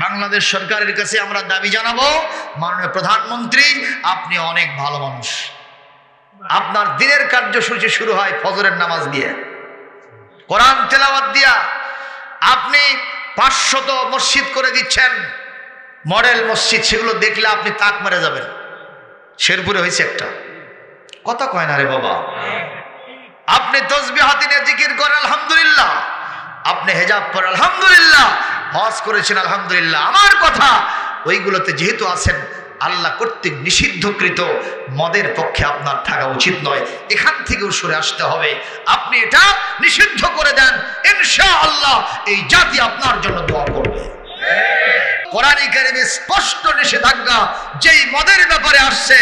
বাংলাদেশ সরকারের কাছে আমরা দাবি জানাবো, মাননীয় প্রধানমন্ত্রী আপনি অনেক ভালো মানুষ। আপনার দিনের কার্যসূচি শুরু হয় ফজরের নামাজ দিয়ে, কোরআন তেলাওয়াত দিয়া। আপনি 500 মসজিদ করে দিচ্ছেন, মডেল মসজিদ, সেগুলো দেখলে আপনি তাক মেরে যাবেন। শেরপুরে হয়েছে একটা, কথা কয় না রে বাবা। আপনি তসবিহ হাতে নিয়ে জিকির করেন আলহামদুলিল্লাহ, আপনি হেজাব পরেন আলহামদুলিল্লাহ, হজ করেছেন আলহামদুলিল্লাহ। আমার কথা, ওইগুলোতে যেহেতু আছেন আল্লাহ কর্তৃক নিষিদ্ধকৃত, মদের পক্ষে আপনার থাকা উচিত নয়, এখান থেকেও সরে আসতে হবে। আপনি এটা নিষিদ্ধ করে দেন, ইনশাআল্লাহ এই জাতি আপনার জন্য দোয়া করবে। কোরআনে কারিমে স্পষ্ট নিষেধাজ্ঞা যেই মদের ব্যাপারে আসছে,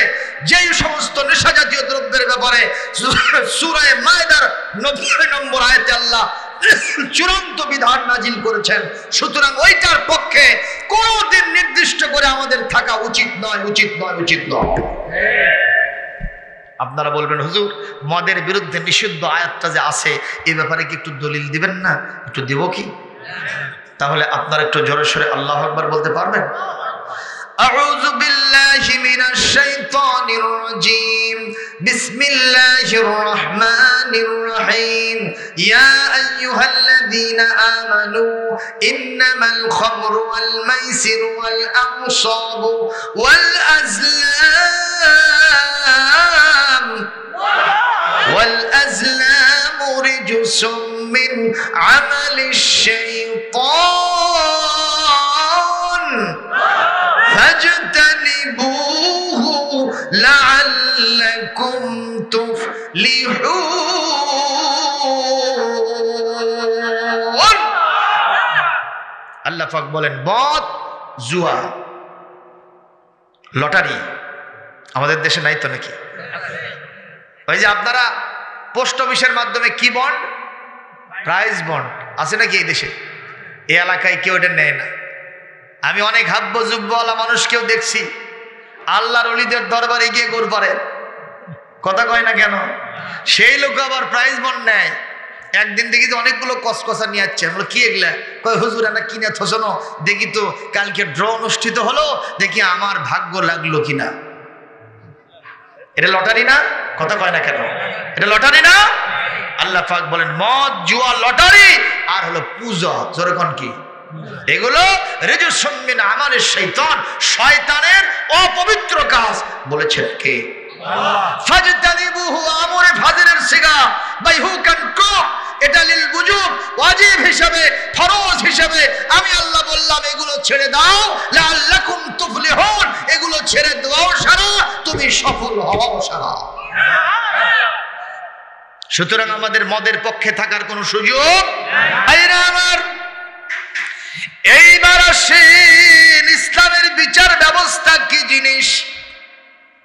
যেই সমস্ত নেশা জাতীয় দ্রব্যের ব্যাপারে সূরা মায়েদার 90 নম্বর আয়াতে আল্লাহ চূড়ান্ত বিধান নাজিল করেছেন। সুতরাং ওইটার পক্ষে কোনদিন নির্দিষ্ট করে আমাদের থাকা উচিত নয়, উচিত নয়, উচিত নয়। আপনারা বলবেন হুজুর মদের বিরুদ্ধে নিষিদ্ধ আয়াতটা যে আছে এই ব্যাপারে কি একটু দলিল দিবেন না? একটু দিব কি? তাহলে আপনারা একটু জোরে সোরে আল্লাহু আকবার বলতে পারবেন? أعوذ بالله من الشيطان الرجيم بسم الله الرحمن الرحيم يا أيها الذين آمنوا إنما الخمر والميسر والأنصاب والأزلام رجس من عمل الشيطان فاجتنبوه لعلكم تفلحون। আল্লাহ পাক বলেন মদ, জুয়া, লটারি আমাদের দেশে নাই তো নাকি? ওই যে আপনারা পোস্ট অফিসের মাধ্যমে কি বন্ড, প্রাইজ বন্ড আছে নাকি এই দেশে? এই এলাকায় কেউ এটা নেয় না। আমি অনেক হাব্য জুব্বওয়ালা মানুষকেও দেখছি আল্লাহর ওলিদের দরবারে গিয়ে গোর পারে, কথা কয় না কেন? সেই লোক আবার প্রাইজ বন্ড নেয়। একদিন দেখি তো অনেকগুলো কসকসা নিয়ে যাচ্ছে। আমরা কি এগুলা? কয় হুজুর না কিনে থসনো, দেখি তো কালকে ড্র অনুষ্ঠিত হলো, দেখি আমার ভাগ্য লাগলো কিনা। এটা লটারি না? কথা কয় না কেন? এটা লটারি না? আল্লাহ পাক বলেন মদ, জুয়া, লটারি আর হলো পূজা, যেরকম কি এগুলো রিজসুম মিন আমালিশ শাইতান, শয়তানের অপবিত্র কাজ। বলেছেন কে? আল্লাহ। ফাজতানিবুহু আমরে ফাজিলের সিগা বাই হু ক্যান কুক, এটা লিল বুজুব, ওয়াজিব হিসাবে, ফরজ হিসাবে আমি আল্লাহ বললাম এগুলো ছেড়ে দাও, লাআল্লাকুম তুফলিহুন, এগুলো ছেড়ে দাও সারা তুমি সফল হও সারা। সুতরাং আমাদের মদের পক্ষে থাকার কোনো সুযোগ নাই। আমার এইবার আসেন ইসলামের বিচার ব্যবস্থা কি জিনিস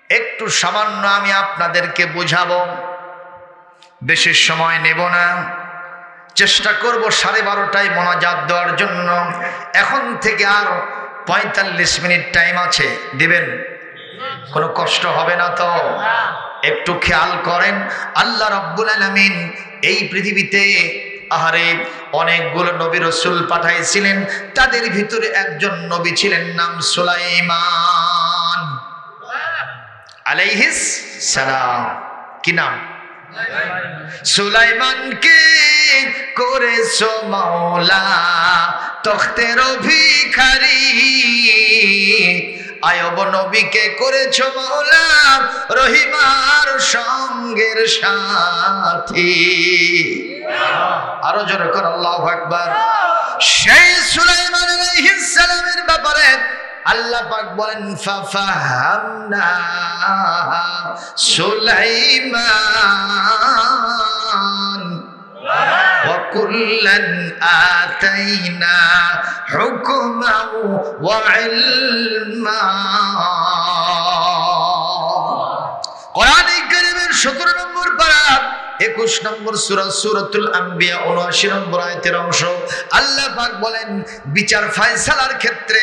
একটু সামান্য আমি আপনাদেরকে বোঝাবো। বেশি সময় নেব না, চেষ্টা করব 12:30টায় মোনাজাত দেওয়ার জন্য। এখন থেকে আর 45 মিনিট টাইম আছে, দিবেন? কোনো কষ্ট হবে না তো? একটু খেয়াল করেন, আল্লাহ রাব্বুল আলামিন এই পৃথিবীতে আহারে অনেকগুলো নবী রাসূল পাঠাইছিলেন। তাদের ভিতরে একজন নবী ছিলেন, নাম সুলাইমান আলাইহিস সালাম। কি নাম? সুলাইমানকে করেছো মাওলা তখতের ভিখারি, আয়ব নবীকে করেছো মাওলা রহিমার সঙ্গের সাথী। আরো জোরে কর আল্লাহু আকবার। সেই সুলাইমান আলাইহিস সালামের ব্যাপারে আল্লাহ পাক বলেন ফাফাহামনা সুলাইমান ওয়া কুল্লান আতাইনা হুকমান ওয়া ইলমা। কোরআনে কারীমের 17 নম্বর পারা 21 নম্বর সূরা সূরাতুল আম্বিয়া 79 নম্বর আয়াতের অংশ। আল্লাহ পাক বলেন, বিচার ফয়সালার ক্ষেত্রে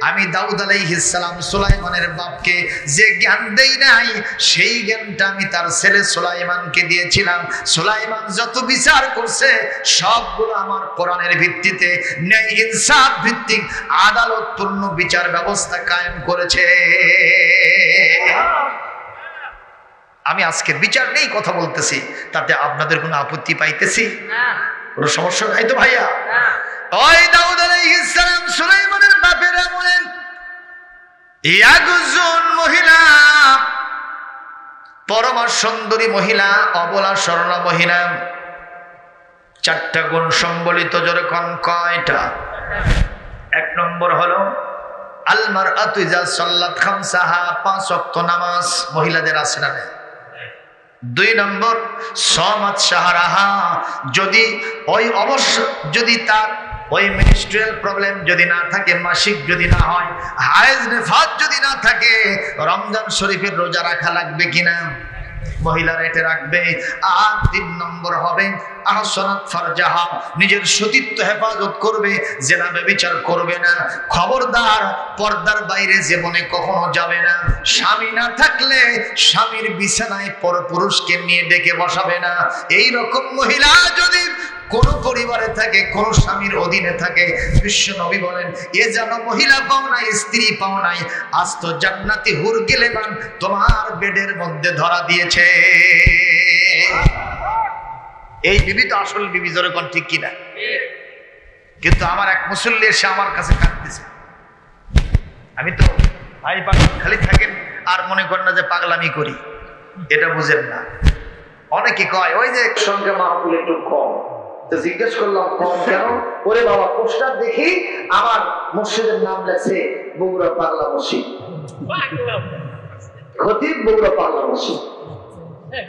আমি দাউদ আলাইহিস সালাম সুলাইমানের বাপকে যে জ্ঞান দেই নাই, সেই জ্ঞানটা আমি তার ছেলে সুলাইমানকে দিয়েছিলাম। সুলাইমান যত বিচার করছে সবগুলো আমার কোরআনের ভিত্তিতে ন্যায় ইনসাফ ভিত্তিক আদালতপূর্ণ বিচার ব্যবস্থা কায়েম করেছে। আমি আজকে বিচার নেই কথা বলতেছি, তাতে আপনাদের কোনো আপত্তি পাইতেছি? কোনো সমস্যা নাই তো ভাইয়া? ওই দাউদ আলাইহিস সালাম সুলাইমানের বাপেরা বলেন, একজন মহিলা, পরমা সুন্দরী মহিলা, অবলা সরলা মহিলা, 4টা গুণ সম্বলিত। যেরকম কয়টা? 1 নম্বর হলো আল মারআতু ইযা সাল্লাত খামসাহা, 5 ওয়াক্ত নামাজ মহিলাদের আছে না? 2 নম্বর সামাত শাহরাহা, যদি ওই অবশ্য যদি তার ওই মেনস্ট্রুয়াল প্রবলেম যদি না থাকে, মাসিক যদি না হয়, হায়েজ নেফাত যদি না থাকে, রমজান শরীফের রোজা রাখা লাগবে কিনা মহিলারা এটা রাখবে। আর 3 নম্বর হবে আহসানাত ফারজাহা, নিজের সতীত্ব হেফাজত করবে, জেনা ব্যভিচার করবে না। খবরদার পর্দার বাইরে জীবনে কখনো যাবে না। স্বামী না থাকলে স্বামীর বিছানায় পরপুরুষকে নিয়ে ডেকে বসাবে না। এই রকম মহিলা যদি কোন পরিবারে থাকে, কোন স্বামীর অধীনে থাকে, বিশ্ব নবী বলেন, এ যেন মহিলা পাও নাই, স্ত্রী পাও নাই, আজ তো জান্নাতি হুর গেলেমান তোমার বেডের মধ্যে ধরা দিয়েছে। এই বিবি তো আসল বিবি, জোরে কোন ঠিক কিনা? কিন্তু আমার এক মুসল্লি এসে আমার কাছে কাঁদতেছে। আমি তো ভাই পাগল খালি থাকেন আর মনে করেন না যে পাগলামি করি, এটা বুঝেন না। অনেকে কয় ওই যে সংখ্যা মাহফিল একটু কম, তো জিজ্ঞেস করলাম কম কেন? ওরে বাবা, পোস্টার দেখি আমার মসজিদের নাম লেখছে বগুড়া পাগলা মসজিদ, খতিব বগুড়া পাগলা মসজিদ।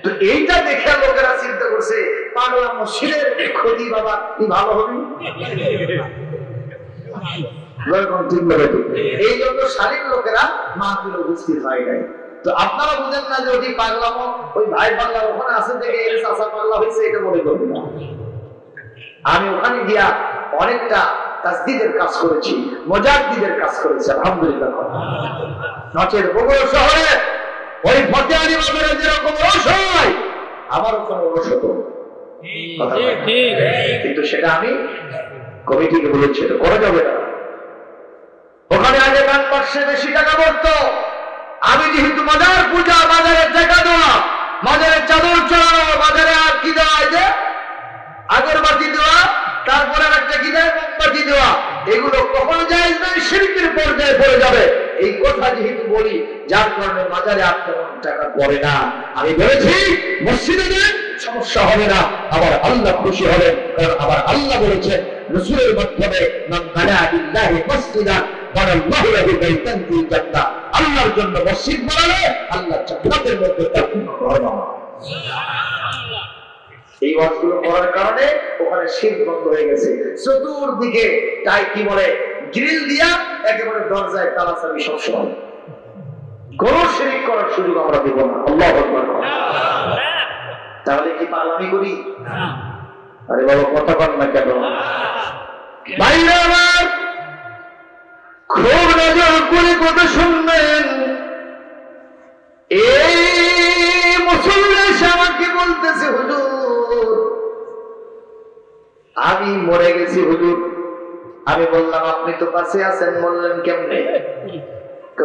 তো এইটা দেখে লোকেরা চিন্তা করছে পাগলা মসজিদের খতিব বাবা কি ভালো হবে। এই জন্য শালীন লোকেরা মাহফিলে উপস্থিত হয় নাই। তো আপনারা বুঝেন না যে ওই পাগলামো, ওই ভাই পাগলা ওখানে আছে থেকে এর চাচা পাগলা হয়েছে, এটা মনে করবেন না। আমি ওখানে গিয়া অনেকটা তাসদিদের কাজ করেছি, মুজাদ্দিদের কাজ করেছি, আলহামদুলিল্লাহ। নচের বগুড়া শহরে ওই ফতেহানি বাজারে যেরকম রস হয়, আমার ওখানে রস হতো, কিন্তু সেটা আমি কমিটিকে বলেছি এটা করা যাবে না। ওখানে আগে গান বাক্সে বেশি টাকা পড়তো। আমি যেহেতু মাজার পূজা, বাজারে টাকা দেওয়া, বাজারে চাদর চড়ানো, বাজারে আর কি দেওয়া, যে আগরবাতি দেওয়া, তারপরে একটা কি দেয় মোমবাতি দেওয়া, এগুলো কখনো জায়েজ নয়, শিরকের পর্যায়ে পড়ে যাবে। এই কথা যেহেতু বলি, যার কারণে বাজারে আর তেমন টাকা পড়ে না। আমি বলেছি মসজিদে দেন, সমস্যা হবে না, আবার আল্লাহ খুশি হবেন। কারণ আবার আল্লাহ বলেছেন রাসূলের মাধ্যমে, মান বানা বিল্লাহি মাসজিদান বানাল্লাহু লাহু বাইতান ফিল জান্নাহ, আল্লাহর জন্য মসজিদ বানালে আল্লাহ জান্নাতের মধ্যে দাখিল করবেন। এই ওয়াজগুলো করার কারণে ওখানে শিরক বন্ধ হয়ে গেছে। চতুর্দিকে তাই কি বলে গ্রিল দিয়া একেবারে দরজায় তালা চাবি সবসময়। কোন শিরক করার সুযোগ আমরা দেব না। আল্লাহু আকবার। তাহলে কি পাগলামি করি? আরে বাবা, কথা বল না কেন? ভাইরা আমার, খুব নজর করে কথা শুনবেন। এই মুসল্লি আমাকে বলতেছে, হুজুর আমি মরে গেছি হুজুর। আমি বললাম আপনি তো কাছে আছেন, বললেন কেমনে?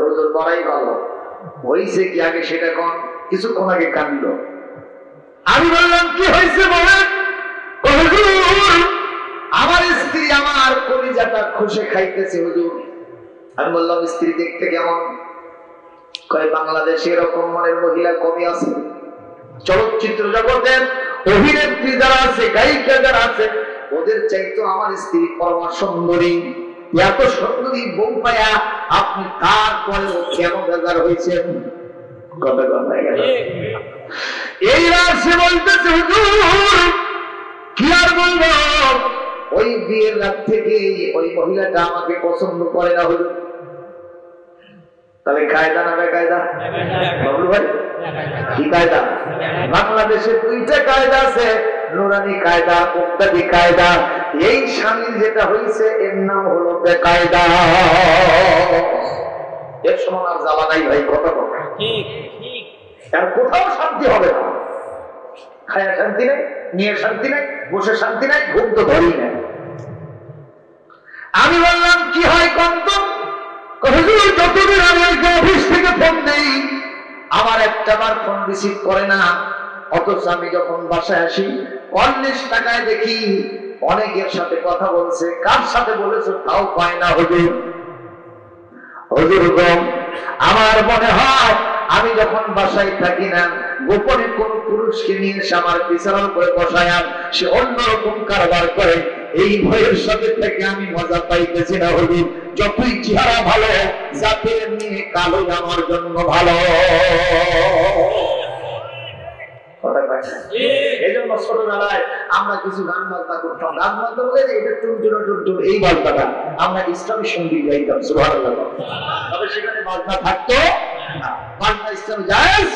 হুজুর মরাই ভালো। হয়েছে কি আগে সেটা কোন? কিছুক্ষণ আগে কাঁদল। আমি বললাম কি হয়েছে বলেন? হুজুর আমার স্ত্রী আমার কলিজাটা খসে খাইতেছে হুজুর। আমি বললাম স্ত্রী দেখতে কেমন? কয় বাংলাদেশে এরকম মনের মহিলা কমই আছে। চলচ্চিত্র জগতের অভিনেত্রী যারা আছে, গায়িকা যারা আছে, ওদের চাইতো আমার স্ত্রী পরমা সুন্দরী। এত সুন্দরী বউ পায়া আপনি তারপরে কেন বেজার হয়েছেন? কথা কথা গেল। এই রাশে বলতেছে হুজুর কি আর বলবো, ওই বিয়ের রাত থেকে ওই মহিলাটা আমাকে পছন্দ করে না হুজুর। তাহলে কায়দা না বেকায়দা? বাবলু ভাই কি কায়দা? বাংলাদেশে দুইটা কায়দা আছে, নুরানি কায়দা, মুক্তাদি কায়দা। এই স্বামী যেটা হয়েছে এর নাম হলো বেকায়দা। এর সমান আর জ্বালা নাই ভাই, কথা কথা আর কোথাও শান্তি হবে না। খায়া শান্তি নেই, নিয়ে শান্তি নেই, বসে শান্তি নাই, ঘুম তো ধরি নেই। আমি বললাম কি হয় কন্ত, যতদিন আমি অফিস থেকে ফোন দেই আমার একটা বার ফোন রিসিভ করে না, অথচ আমি যখন বাসায় আসি 40 টাকায় দেখি অনেকের সাথে কথা বলছে। কার সাথে বলেছে তাও পায় না। হুজুর হুজুর গম, আমার মনে হয় আমি যখন বাসায় থাকি না, গোপনে কোন পুরুষকে নিয়ে এসে আমার বিছানার উপরে বসায়, সে অন্যরকম কারবার করে। এই ভয়ের সাথে থেকে আমি মজা পাইতেছি না। হুজুর যতই চেহারা ভালো, জাতের নিয়ে কালো আমার জন্য ভালো। এই জন্য ছোটবেলায় আমরা কিছু গান বাজনা করতাম। গান বাজনা বলে এটা টুনটুনো টুনটুন, এই বাজনাটা আমরা ইসলামী সঙ্গীত গাইতাম। সুবহানাল্লাহ। তবে সেখানে বাজনা থাকতো না। বাজনা ইসলাম জায়েজ।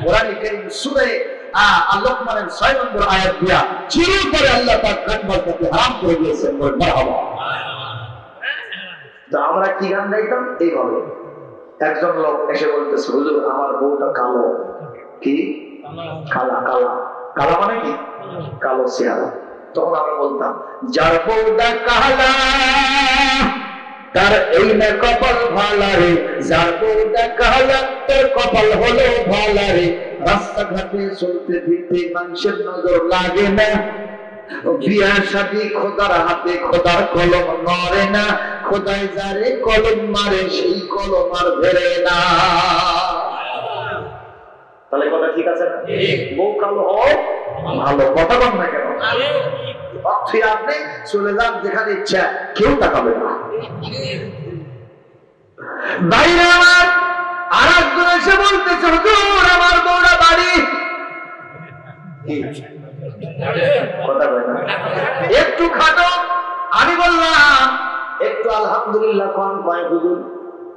কোরআনে কারীম সূরা আল-লুকমানের 6 নম্বর আয়াত দিয়া চিরতরে আল্লাহ পাক গান বাজনাকে হারাম করে দিয়েছেন। মারহাবা। তো আমরা কি গান গাইতাম এইভাবে। একজন লোক এসে বলতেছে, হুজুর আমার বউটা কালো। কি কালা? কালা কালা মানে কি? কালো চেহারা। তখন আমরা বলতাম, যার বউটা কালা তার এই না কপাল ভালা রে, যার বউটা কালা তার কপাল হলো ভালা রে। রাস্তাঘাটে চলতে ফিরতে মানুষের নজর লাগে না, বিয়া শাদী খোদার হাতে খোদার কলম নড়ে না, খোদায় যারে কলম মারে সেই কলম আর ধরে না। তাহলে কথা ঠিক আছে না? বউ কালো হোক ভালো, কথা বল না কেন? আপনি চলে যান যেখানে ইচ্ছা, কেউ তাকাবে না। বাইরে আমার আর একজন এসে বলতেছে, হুজুর আমার বউরা বাড়ি। কথা বলে না, একটু খাটো। আমি বললাম একটু আলহামদুলিল্লাহ কোন কয় হুজুর,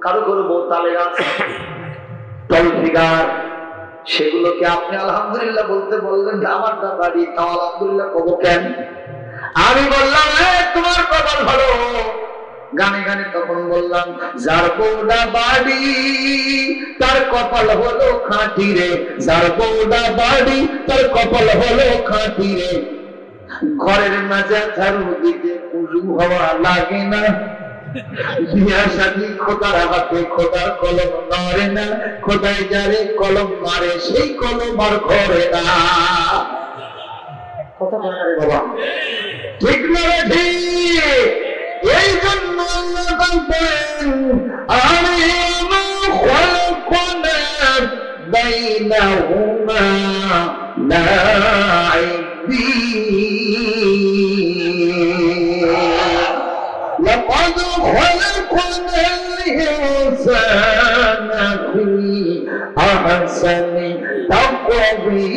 কারো করে বউ তালে গাছ টল ফিগার, সেগুলোকে আপনি আলহামদুলিল্লাহ বলতে বললেন না। আমারটা বাড়ি, তাও আলহামদুলিল্লাহ কব কেন? আমি বললাম তোমার কপাল ভালো। গানে গানে তখন বললাম, যার বউডা বাড়ি তার কপাল হলো খাঁটি রে, যার বউডা বাড়ি তার কপাল হলো খাঁটি রে। ঘরের মাঝে ঝাড়ু দিতে উজু হওয়া লাগে না, বিয়া শাদী খোদার হাতে খোদার কলম নড়ে না, খোদায় যারে কলম মারে সেই কলম আর ঘরে না। কথা বলে রে বাবা, ঠিক না রে? ঠিক। এই জন্য আল্লাহ বলেন, আলিমু খালকুনা বাইনাহুমা লাইবিন, لقد خلقنا الإنسان في أحسن تقويم।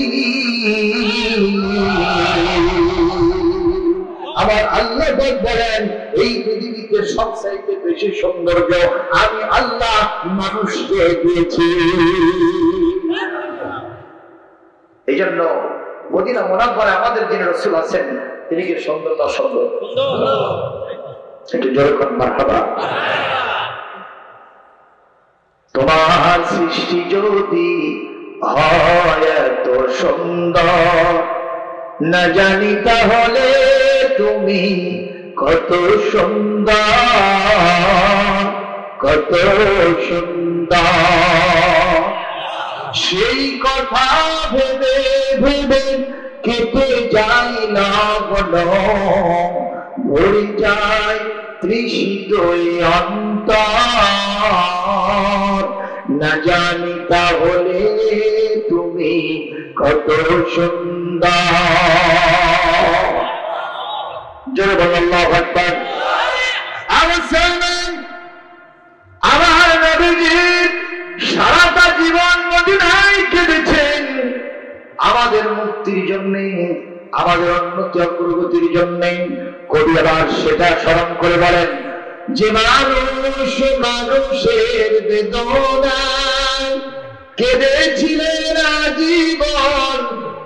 আবার আল্লাহ বলেন, এই পৃথিবীতে সবচাইতে বেশি সৌন্দর্য আমি আল্লাহ মানুষকে দিয়েছি। এই জন্য মদিনা মুনাওয়ারা আমাদের যিনি রাসূল আছেন, তিনি কি সুন্দর না সুন্দর? একটু জোরে করে মারহাবা। তোমার সৃষ্টি যদি হয় এত সুন্দর, না জানি তাহলে তুমি কত সুন্দর, কত সুন্দর। সেই কথা ভেবে ভেবে কেটে যায় লগন, ভরে যায় তৃষিত অন্তর, না জানি তাহলে তুমি কত সুন্দর। জোরে বল আল্লাহু আকবার। আমার নবীজি সারাটা জীবন মদিনায় কেটেছেন আমাদের মুক্তির জন্য, আমাদের উন্নতি অগ্রগতির জন্য। কবি আবার সেটা স্মরণ করে বলেন, যে মানুষ মানুষের বেদনায় কেঁদেছিলেন আজীবন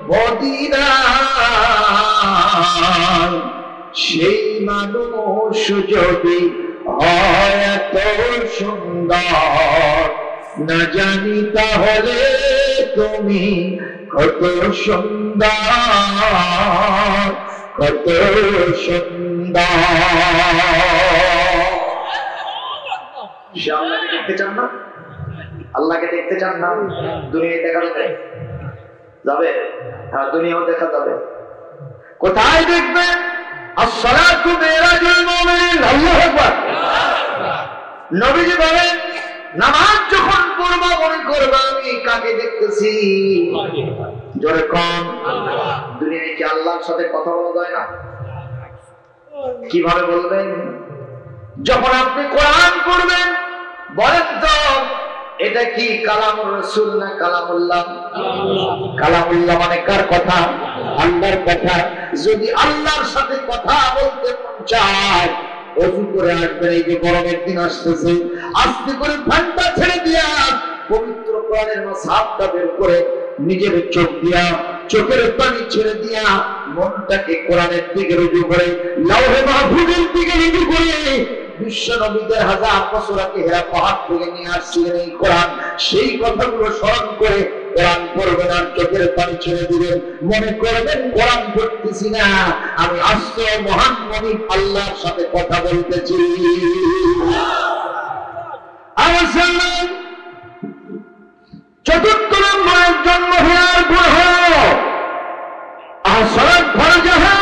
মদিনায়, সেই মানুষ যদি হয় এত সুন্দর, না জানি তাহলে তুমি কত সুন্দর, কত সুন্দর। সে আল্লাহকে দেখতে চান না? আল্লাহকে দেখতে চান না? দুনিয়ায় দেখা যাবে? হ্যাঁ, দুনিয়াও দেখা যাবে। কোথায় দেখবেন? আসসালাতু মিরাজুল মুমিনিন। আল্লাহু আকবার। নবীজি বলেন, নামাজ যখন পড়বা মনে করবা আমি কাকে দেখতেছি? জোরে কোন? দুনিয়ায় কি আল্লাহর সাথে কথা বলা যায় না? কিভাবে বলবেন? যখন আপনি কোরআন পড়বেন, বলেন তো এটা কি কালামুর রাসূল না কালামুল্লাহ? কালামুল্লাহ মানে কার কথা? আল্লাহর কথা। যদি আল্লাহর সাথে কথা বলতে মন চায়, ওযু করে আসবেন। এই যে গরমের দিন আসতেছে, আস্তে করে ফ্যানটা ছেড়ে দিয়া পবিত্র কোরআনের মুসহাফটা বের করে নিজের চোখ দিয়া, চোখের পানি ছেড়ে দিয়া মনটাকে কোরআনের দিকে রুজু করে, লাউহে মাহফুজের দিকে রুজু করে, বিশ্ব নবীদের হাজার বছর আগে হেরা পাহাড় থেকে নিয়ে আসছিলেন এই কোরআন, সেই কথাগুলো স্মরণ করে কোরআন পড়বেন আর চোখের পানি ছেড়ে দিবেন। মনে করবেন কোরআন পড়তেছি না, আমি আস্ত মহান নবী আল্লাহর সাথে কথা বলতেছি। চতুর্থ নম্বরের জন্ম হওয়ার গুণ আসলাত ফরজাহা,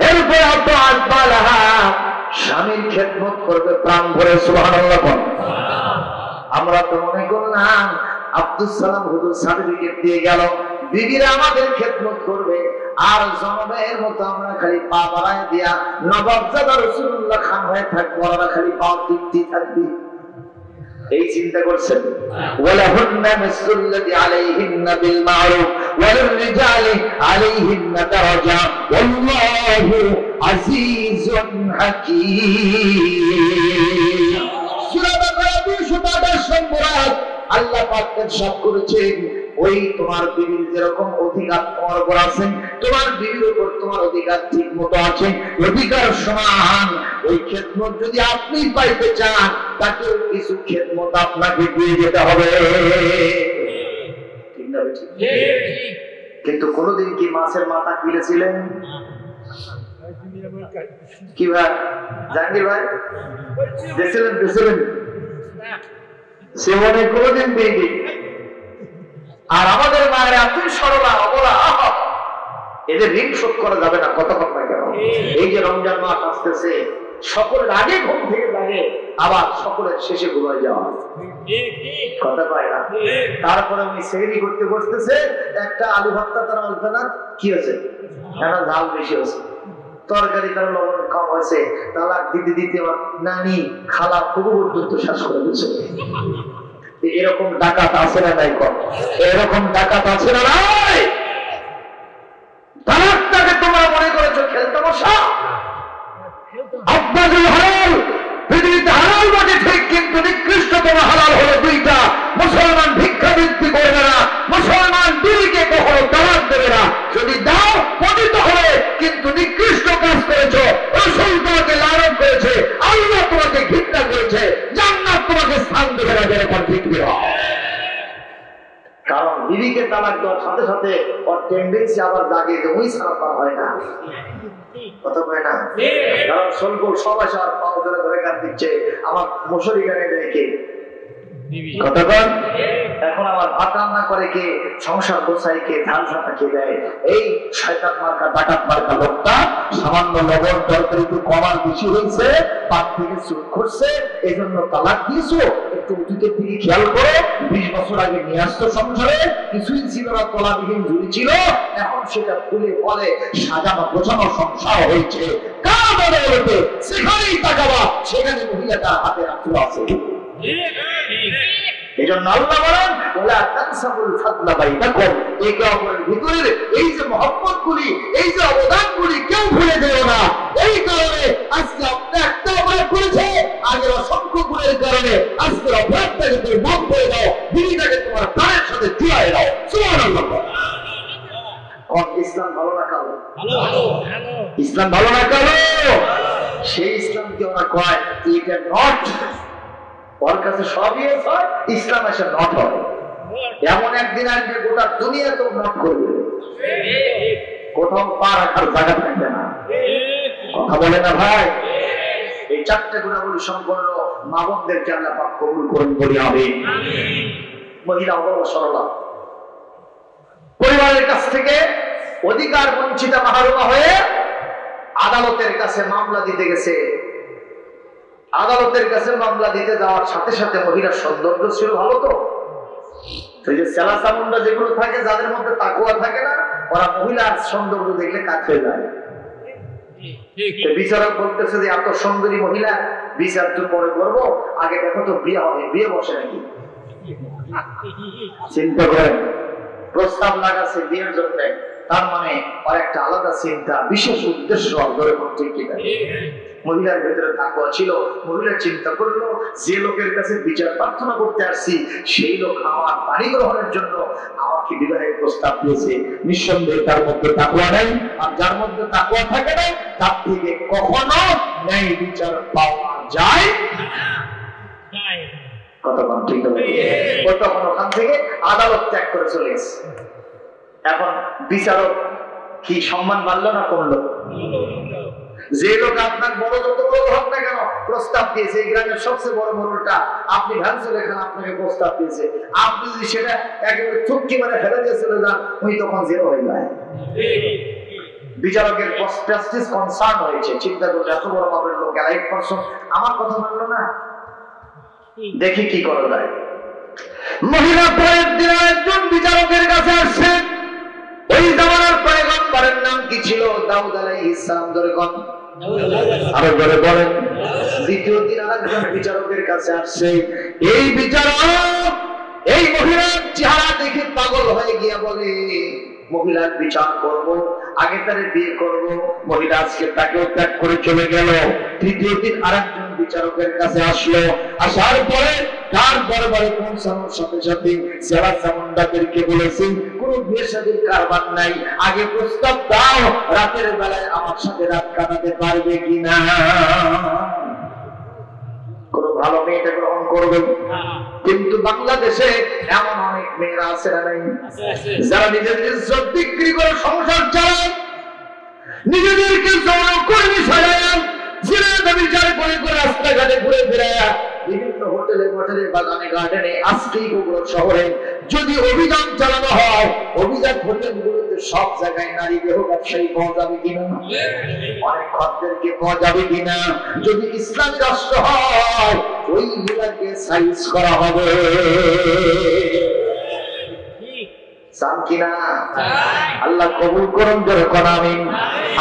এরপর আতাআত বালাহা, স্বামীর খেদমত করবে প্রাণ ভরে। সুবহানাল্লাহ। আমরা তো মনে করলাম আব্দুল সালাম হুজুর সার্টিফিকেট দিয়ে গেল, বিবিরা আমাদের খেদমত করবে, আর জনমের মতো আমরা খালি পা বাড়ায় দিয়া নবাবজাদা রাসূলুল্লাহ খান হয়ে থাকবো, আমরা খালি পা টিপতে থাকবি। এই চিন্তা করছেন? ওয়ালাহুন্না মিসলুল্লাযী আলাইহিন্না বিল মা'রুফ ওয়ালিররিজালি আলাইহিন্না দারাজা ওয়াল্লাহু আজিজুন হাকীম। সূরা বাকারা 228 নম্বর আয়াত আল্লাহ পাক ইরশাদ করেছেন, ওই তোমার বিবির যেরকম অধিকার তোমার উপর আছে, তোমার বিবির উপর তোমার অধিকার ঠিক মতো আছে, অধিকার সমান। ওই খেদমত যদি আপনি পাইতে চান, তাকেও কিছু খেদমত আপনাকে দিয়ে যেতে হবে। ঠিক না? কিন্তু কোনদিন কি মাছের মাথা কিনেছিলেন? কি ভাই জাহাঙ্গীর ভাই দেখছিলেন? সে মনে কোনদিন পেয়ে। আর আমাদের মায়ের এতই সরলা অবলা, এদের ঋণ শোধ করা যাবে না। কত কথা কেন? এই যে রমজান মাস আসতেছে, সকলের আগে ঘুম থেকে জাগে, আবার সকলের শেষে ঘুমায় যাওয়া কথা পায় না। তারপরে উনি সেহরি করতে বসতেছে, একটা আলু ভর্তা তারা বলবে না কি হয়েছে, একটা ঝাল বেশি হয়েছে, তরকারি তার লবণ কম হয়েছে, তালাক দিতে দিতে নানি খালা খুব পর্যন্ত শ্বাস করে দিচ্ছে। এরকম ডাকাত আছে না নাই? কম এরকম ডাকাত আছে না নাই? তালাকটাকে তোমরা মনে করেছো খেলতে বসা। আপনাদের হালাল পৃথিবীতে হালাল বটে ঠিক, কিন্তু নিকৃষ্টতম হালাল হলো দুইটা। মুসলমান ভিক্ষাবৃত্তি করবে না, মুসলমান বিবিকে কখনো তালাক দেবে না। যদি দাও পতিত হবে, কিন্তু নিকৃষ্ট কাজ করেছো। রাসূল তোমাকে লানত করেছে, আল্লাহ তোমাকে ঘৃণা করেছে, জান্নাত তোমাকে স্থান দেবে না। যেরকম ঠিক বিরহ। কারণ বিবিকে তালাক দেওয়ার সাথে সাথে ওর টেন্ডেন্সি আবার জাগে যে ওই ছাড়া পার হয় না। কথা কয় না? কারণ সলকুল সবাই সব পাও ধরে ধরে কান দিচ্ছে, আমার মশারি গানে দেয় কে? কথা কন। এখন আবার ভাত রান্না করে কে? সংসার গোছায় কে? ধান ছাটা কে দেয়? এই শয়তান মার্কা ডাকাত মার্কা লোকটা সামান্য লবণ তরকারি একটু কমার বেশি হয়েছে, পাক থেকে চুল করছে, এই জন্য তালাক দিয়েছো। একটু অতীতের দিকে খেয়াল করো, 20 বছর আগে নিয়ে আসতো সংসারে, কিছুই ছিল না, তলাবিহীন ঝুড়ি ছিল, এখন সেটা ফুলে ফলে সাজানো গোছানো সংসার হয়েছে। কার বলে বলতে সেখানেই তাকাবা, সেখানে মহিলাটার হাতে রাখতে আছে। এই জন্য আল্লাহ বলেন ওয়ালা তানসাবুল ফাদলা বাইনাকুম, একে অপরের ভিতরে এই যে মহব্বত গুলি, এই যে অবদান গুলি কেউ ভুলে যেও না। এই কারণে আজকে আপনি একটা অপরাধ করেছে, আগের অসংখ্য গুণের কারণে আজকের অপরাধটাকে তুমি মাফ করে দাও, বিড়িটাকে তোমার প্রাণের সাথে জুড়াই দাও। সুবহানাল্লাহ। কোন ইসলাম ভালো না কালো? ইসলাম ভালো না কালো? সেই ইসলামকে ওরা কয় এটা নট, ওর কাছে সবই হয়, ইসলাম এসে নট হয়। এমন একদিন আসবে গোটা দুনিয়া তো নট করে দেবে, কোথাও পা রাখার জায়গা থাকবে না। কথা বলে না ভাই? এই চারটে গুণাবলী সম্পন্ন মা বোনদেরকে আল্লাহ পাক কবুল করুন বলি আমিন। মহিলা অবলা সরলা, পরিবারের কাছ থেকে অধিকার বঞ্চিতা মাহরুমা হয়ে আদালতের কাছে মামলা দিতে গেছে। আদালতের কাছে মামলা দিতে যাওয়ার সাথে সাথে মহিলার সৌন্দর্য ছিল ভালো, তো সেই যে সেলা চামুন্ডা যেগুলো থাকে, যাদের মধ্যে তাকওয়া থাকে না, ওরা মহিলার সৌন্দর্য দেখলে কাজ হয়ে যায়। বিচারক বলতেছে যে এত সুন্দরী মহিলা বিচার তো পরে করবো, আগে দেখো তো বিয়ে হবে, বিয়ে বসে নাকি। চিন্তা করেন, প্রস্তাব লাগাচ্ছে বিয়ের জন্য, তার মানে আর একটা আলাদা চিন্তা, বিশেষ উদ্দেশ্য ধরে করতে কিনা। মহিলার ভেতরে তাকওয়া ছিল, মহিলা চিন্তা করলো যে লোকের কাছে বিচার প্রার্থনা করতে আসছি সেই লোক আমার পানি গ্রহণের জন্য আমাকে বিবাহের প্রস্তাব দিয়েছে, নিঃসন্দেহে তার মধ্যে তাকওয়া নেই। আর যার মধ্যে তাকওয়া থাকে না তার থেকে কখনো ন্যায় বিচার পাওয়া যায় কতক্ষণ ঠিক হবে। তখন ওখান থেকে আদালত ত্যাগ করে চলে গেছে। এখন বিচারক কি সম্মান বাড়লো না কমলো? যে লোক আপনার বড় যত বড় হোক না কেন প্রস্তাব দিয়েছে, এই গ্রামের সবচেয়ে বড় মোড়লটা আপনি ভ্যানসে লেখেন আপনাকে প্রস্তাব দিয়েছে, আপনি যদি সেটা একেবারে চুক্তি মানে ফেলে দিয়ে চলে যান, উনি তখন জেরো হয়ে যায়। বিচারকের প্রেস্টিজ কনসার্ন হয়েছে, চিন্তা করলে এত বড় মাপের লোক রাইট পারসন আমার কথা মানলো না, দেখি কি করা যায়। মহিলা পরের দিন একজন বিচারকের কাছে আসছে। ওই জামানার পয়গম্বরের নাম কি ছিল? দাউদ আলাইহিস সালাম। ধরে কোন আরো বলে বলেন। দ্বিতীয় দিন আরেকজন বিচারকের কাছে আসছে। এই বিচারক এই মহিলার চেহারা দেখে পাগল হয়ে গিয়া বলে মহিলার বিচার করব, আগে তারে বিয়ে করব। মহিলা আজকে তাকেও ত্যাগ করে চলে গেল। তৃতীয় দিন আরেকজন বিচারকের কাছে আসলো। আসার পরে তার দরবারে পৌঁছানোর সাথে সাথে সেরা চামুন্ডাদেরকে বলেছে কোন বিয়ে শাদীর কারবার নাই, আগে প্রস্তাব দাও, রাতের বেলায় আমার সাথে রাত কাটাতে পারবে কিনা। কোন ভালো মেয়েটা গ্রহণ করবে। কিন্তু বাংলাদেশে এমন অনেক মেয়েরা আছে না নাই, যারা নিজেদের ইজ্জত বিক্রি করে সংসার চালায়, নিজেদেরকে যৌনকর্মী সাজায়, জিনা বিচার করে করে রাস্তাঘাটে ঘুরে ফিরায়, বিভিন্ন হোটেলে হোটেলে বাগানে গার্ডেনে, আজকেই বগুড়া শহরে যদি অভিযান চালানো হয়, অভিযান হোটেলগুলোতে সব জায়গায় নারী দেহ ব্যবসায়ী পাওয়া যাবে কিনা, অনেক খদ্দেরকে পাওয়া যাবে কিনা। যদি ইসলামী রাষ্ট্র হয় ওইগুলাকে সাইজ করা হবে, চান কিনা? আল্লাহ কবুল করুন যেরকম আমিন।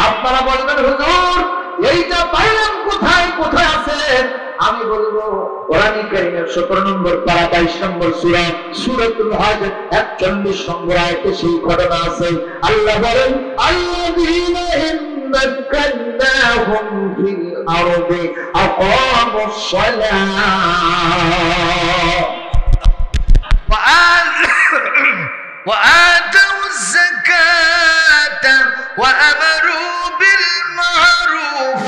আপনারা বলবেন হুজুর এইটা পাইলাম কোথায়, কোথায় আছে? আমি বলবো কোরআন কারীমের 17 নম্বর পারা 22 নম্বর সূরা সূরাতুল হজ 41 নম্বর আয়াতে সেই ঘটনা আছে। আল্লাহ বলেন আল্লাযীনা ইন্নাকান্নাহুম ফিল আরদি আকামুস সালাহ وآتوا الزكاة وأمروا بالمعروف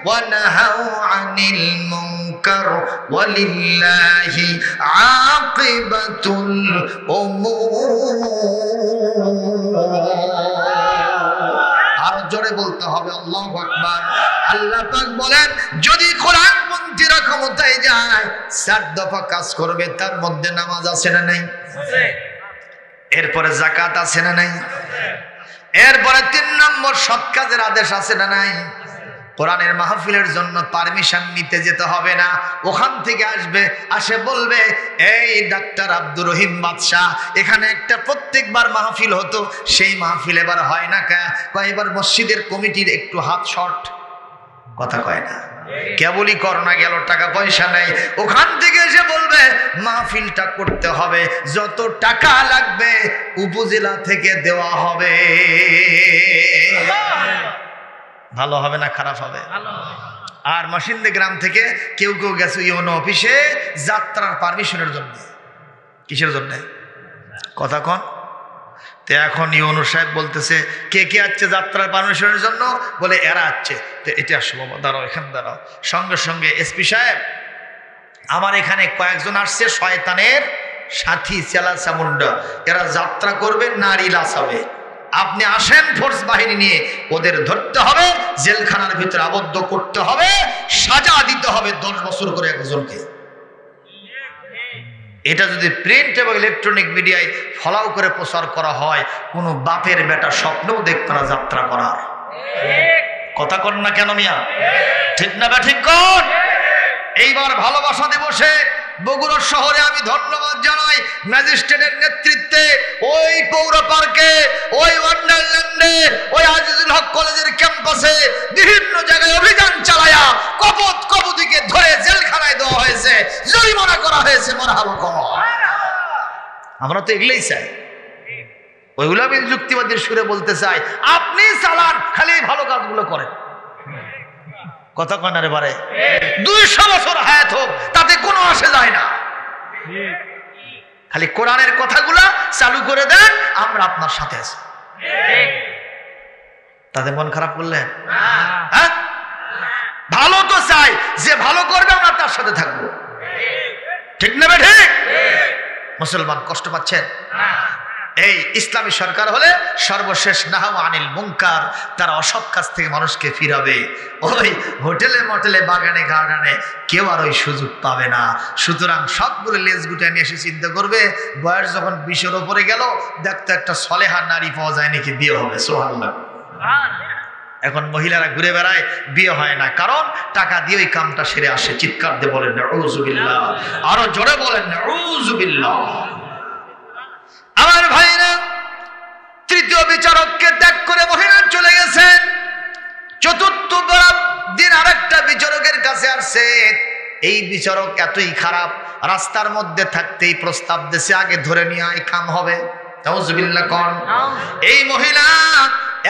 ونهوا عن المنكر ولله عاقبة الأمور। আর জোরে বলতে হবে আল্লাহু আকবার। আল্লাহ পাক বলেন যদি কোরআন মন্ত্রীরা ক্ষমতায় যায় 4 দফা কাজ করবে, তার মধ্যে নামাজ আছে না নাই? এরপরে যাকাত আছে না নাই? এরপরে 3 নম্বর সৎ কাজের আদেশ আছে না নাই? কোরআনের মাহফিলের জন্য পারমিশন নিতে যেতে হবে না, ওখান থেকে আসবে, আসে বলবে এই ডাক্তার আব্দুর রহিম বাদশাহ এখানে একটা প্রত্যেকবার মাহফিল হতো, সেই মাহফিল এবার হয় না কা? কয়েকবার মসজিদের কমিটির একটু হাত শর্ট, কথা কয় না। কেবলই করোনা গেল, টাকা পয়সা নেই, ওখান থেকে এসে বলবে মাহফিলটা করতে হবে, যত টাকা লাগবে উপজেলা থেকে দেওয়া হবে। ভালো হবে না খারাপ হবে? আর মাসিন্দে গ্রাম থেকে কেউ কেউ গেছে ইউনো অফিসে যাত্রার পারমিশনের জন্য। কিসের জন্য? কথা কন। তো এখন ইউনো সাহেব বলতেছে কে কে আসছে যাত্রার পারমিশনের জন্য? বলে এরা আসছে। তো এটা আসো বাবা, দাঁড়াও, এখানে দাঁড়াও। সঙ্গে সঙ্গে এসপি সাহেব, আমার এখানে কয়েকজন আসছে শয়তানের সাথী চেলা চামুন্ডা, এরা যাত্রা করবে, নারী লাচাবে, আপনি আসেন ফোর্স বাহিনী নিয়ে, ওদের ধরতে হবে, জেলখানার ভিতরে আবদ্ধ করতে হবে, সাজা দিতে হবে 10 বছর করে একজনকে। এটা যদি প্রিন্ট এবং ইলেকট্রনিক মিডিয়ায় ফলাও করে প্রচার করা হয়, কোনো বাপের বেটা স্বপ্নও দেখবে না যাত্রা করার। কথা কন না কেন মিয়া? ঠিক না ঠিক কর? এইবার ভালোবাসা দিবসে বগুড়া শহরে আমি ধন্যবাদ জানাই ম্যাজিস্ট্রেটের নেতৃত্বে, ওই পৌর পার্কে, ওই ওয়ান্ডারল্যান্ডে, ওই আজিজুল হক কলেজের ক্যাম্পাসে বিভিন্ন জায়গায় অভিযান চালায়া কপতিকে ধরে জেলখানায় দেওয়া হয়েছে, জরিমানা করা হয়েছে। মারহাবা কর। আমরা তো এগুলোই চাই। ওইগুলো আমি যুক্তিবাদীর সুরে বলতে চাই, আপনি চালান, খালি ভালো কাজগুলো করেন। কথা কন রে বারে, 200 বছর হায়াত হোক তাতে কোনো আসে যায় না, খালি কোরআনের কথাগুলা চালু করে দেন, আমরা আপনার সাথে আছি। তাতে মন খারাপ করলেন? হ্যাঁ, ভালো তো চাই, যে ভালো করবে আমরা তার সাথে থাকবো। ঠিক না ঠিক? মুসলমান কষ্ট পাচ্ছেন? এই ইসলামী সরকার হলে সর্বশেষ নাহু আনিল মুনকার, তারা অসৎ কাজ থেকে মানুষকে ফিরাবে। ওই হোটেলে মটেলে বাগানে গার্ডেনে কেউ আর ওই সুযোগ পাবে না। সুতরাং সবগুলো লেজ গুটে নিয়ে এসে চিন্তা করবে, বয়স যখন 20-এর উপরে গেল, দেখতে একটা সলেহা নারী পাওয়া যায় নাকি, বিয়ে হবে। সুবহানাল্লাহ। এখন মহিলারা ঘুরে বেড়ায়, বিয়ে হয় না, কারণ টাকা দিয়ে ওই কামটা সেরে আসে। চিৎকার দিয়ে বলেন নাউযুবিল্লাহ, আরো জোরে বলেন নাউযুবিল্লাহ। আমার ভাইরা, তৃতীয় বিচারককে ত্যাগ করে মহিলা চলে গেছেন। চতুর্থ দিন আরেকটা বিচারকের কাছে আসছে। এই বিচারক এতই খারাপ, রাস্তার মধ্যে থাকতেই প্রস্তাব দিয়েছে আগে ধরে নিয়ে আয়, কাম হবে। নাউযুবিল্লাহ কোন। এই মহিলা